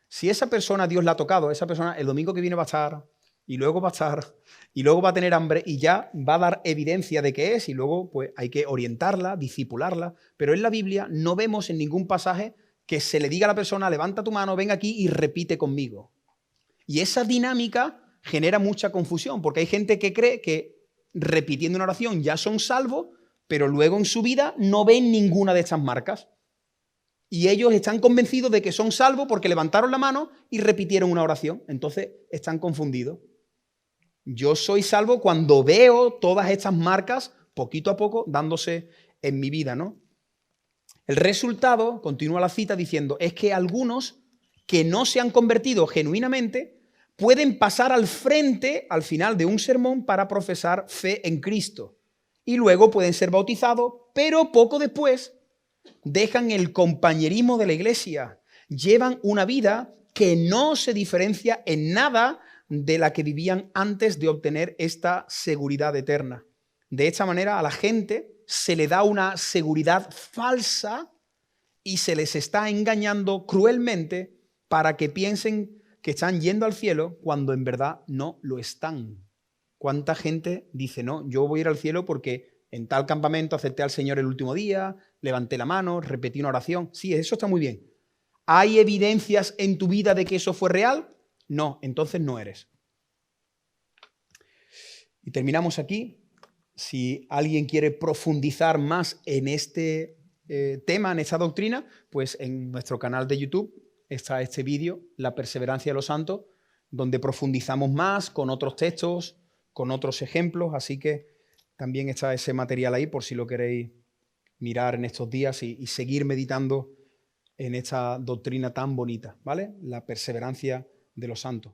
[SPEAKER 1] Si esa persona Dios la ha tocado, esa persona el domingo que viene va a estar, y luego va a estar, y luego va a tener hambre, y ya va a dar evidencia de que es, y luego pues hay que orientarla, discipularla. Pero en la Biblia no vemos en ningún pasaje que se le diga a la persona, levanta tu mano, ven aquí y repite conmigo. Y esa dinámica genera mucha confusión, porque hay gente que cree que repitiendo una oración ya son salvos, pero luego en su vida no ven ninguna de estas marcas. Y ellos están convencidos de que son salvos porque levantaron la mano y repitieron una oración. Entonces están confundidos. Yo soy salvo cuando veo todas estas marcas poquito a poco dándose en mi vida, ¿no? El resultado, continúa la cita diciendo, es que algunos que no se han convertido genuinamente pueden pasar al frente al final de un sermón para profesar fe en Cristo. Y luego pueden ser bautizados, pero poco después dejan el compañerismo de la iglesia, llevan una vida que no se diferencia en nada de la que vivían antes de obtener esta seguridad eterna. De esta manera a la gente se le da una seguridad falsa y se les está engañando cruelmente para que piensen que están yendo al cielo cuando en verdad no lo están. ¿Cuánta gente dice, no, yo voy a ir al cielo porque en tal campamento acepté al Señor el último día, levanté la mano, repetí una oración? Sí, eso está muy bien. ¿Hay evidencias en tu vida de que eso fue real? No, entonces no eres. Y terminamos aquí. Si alguien quiere profundizar más en este tema, en esta doctrina, pues en nuestro canal de YouTube está este vídeo, La perseverancia de los santos, donde profundizamos más con otros textos, con otros ejemplos, así que también está ese material ahí por si lo queréis mirar en estos días y seguir meditando en esta doctrina tan bonita, ¿vale? La perseverancia de los santos.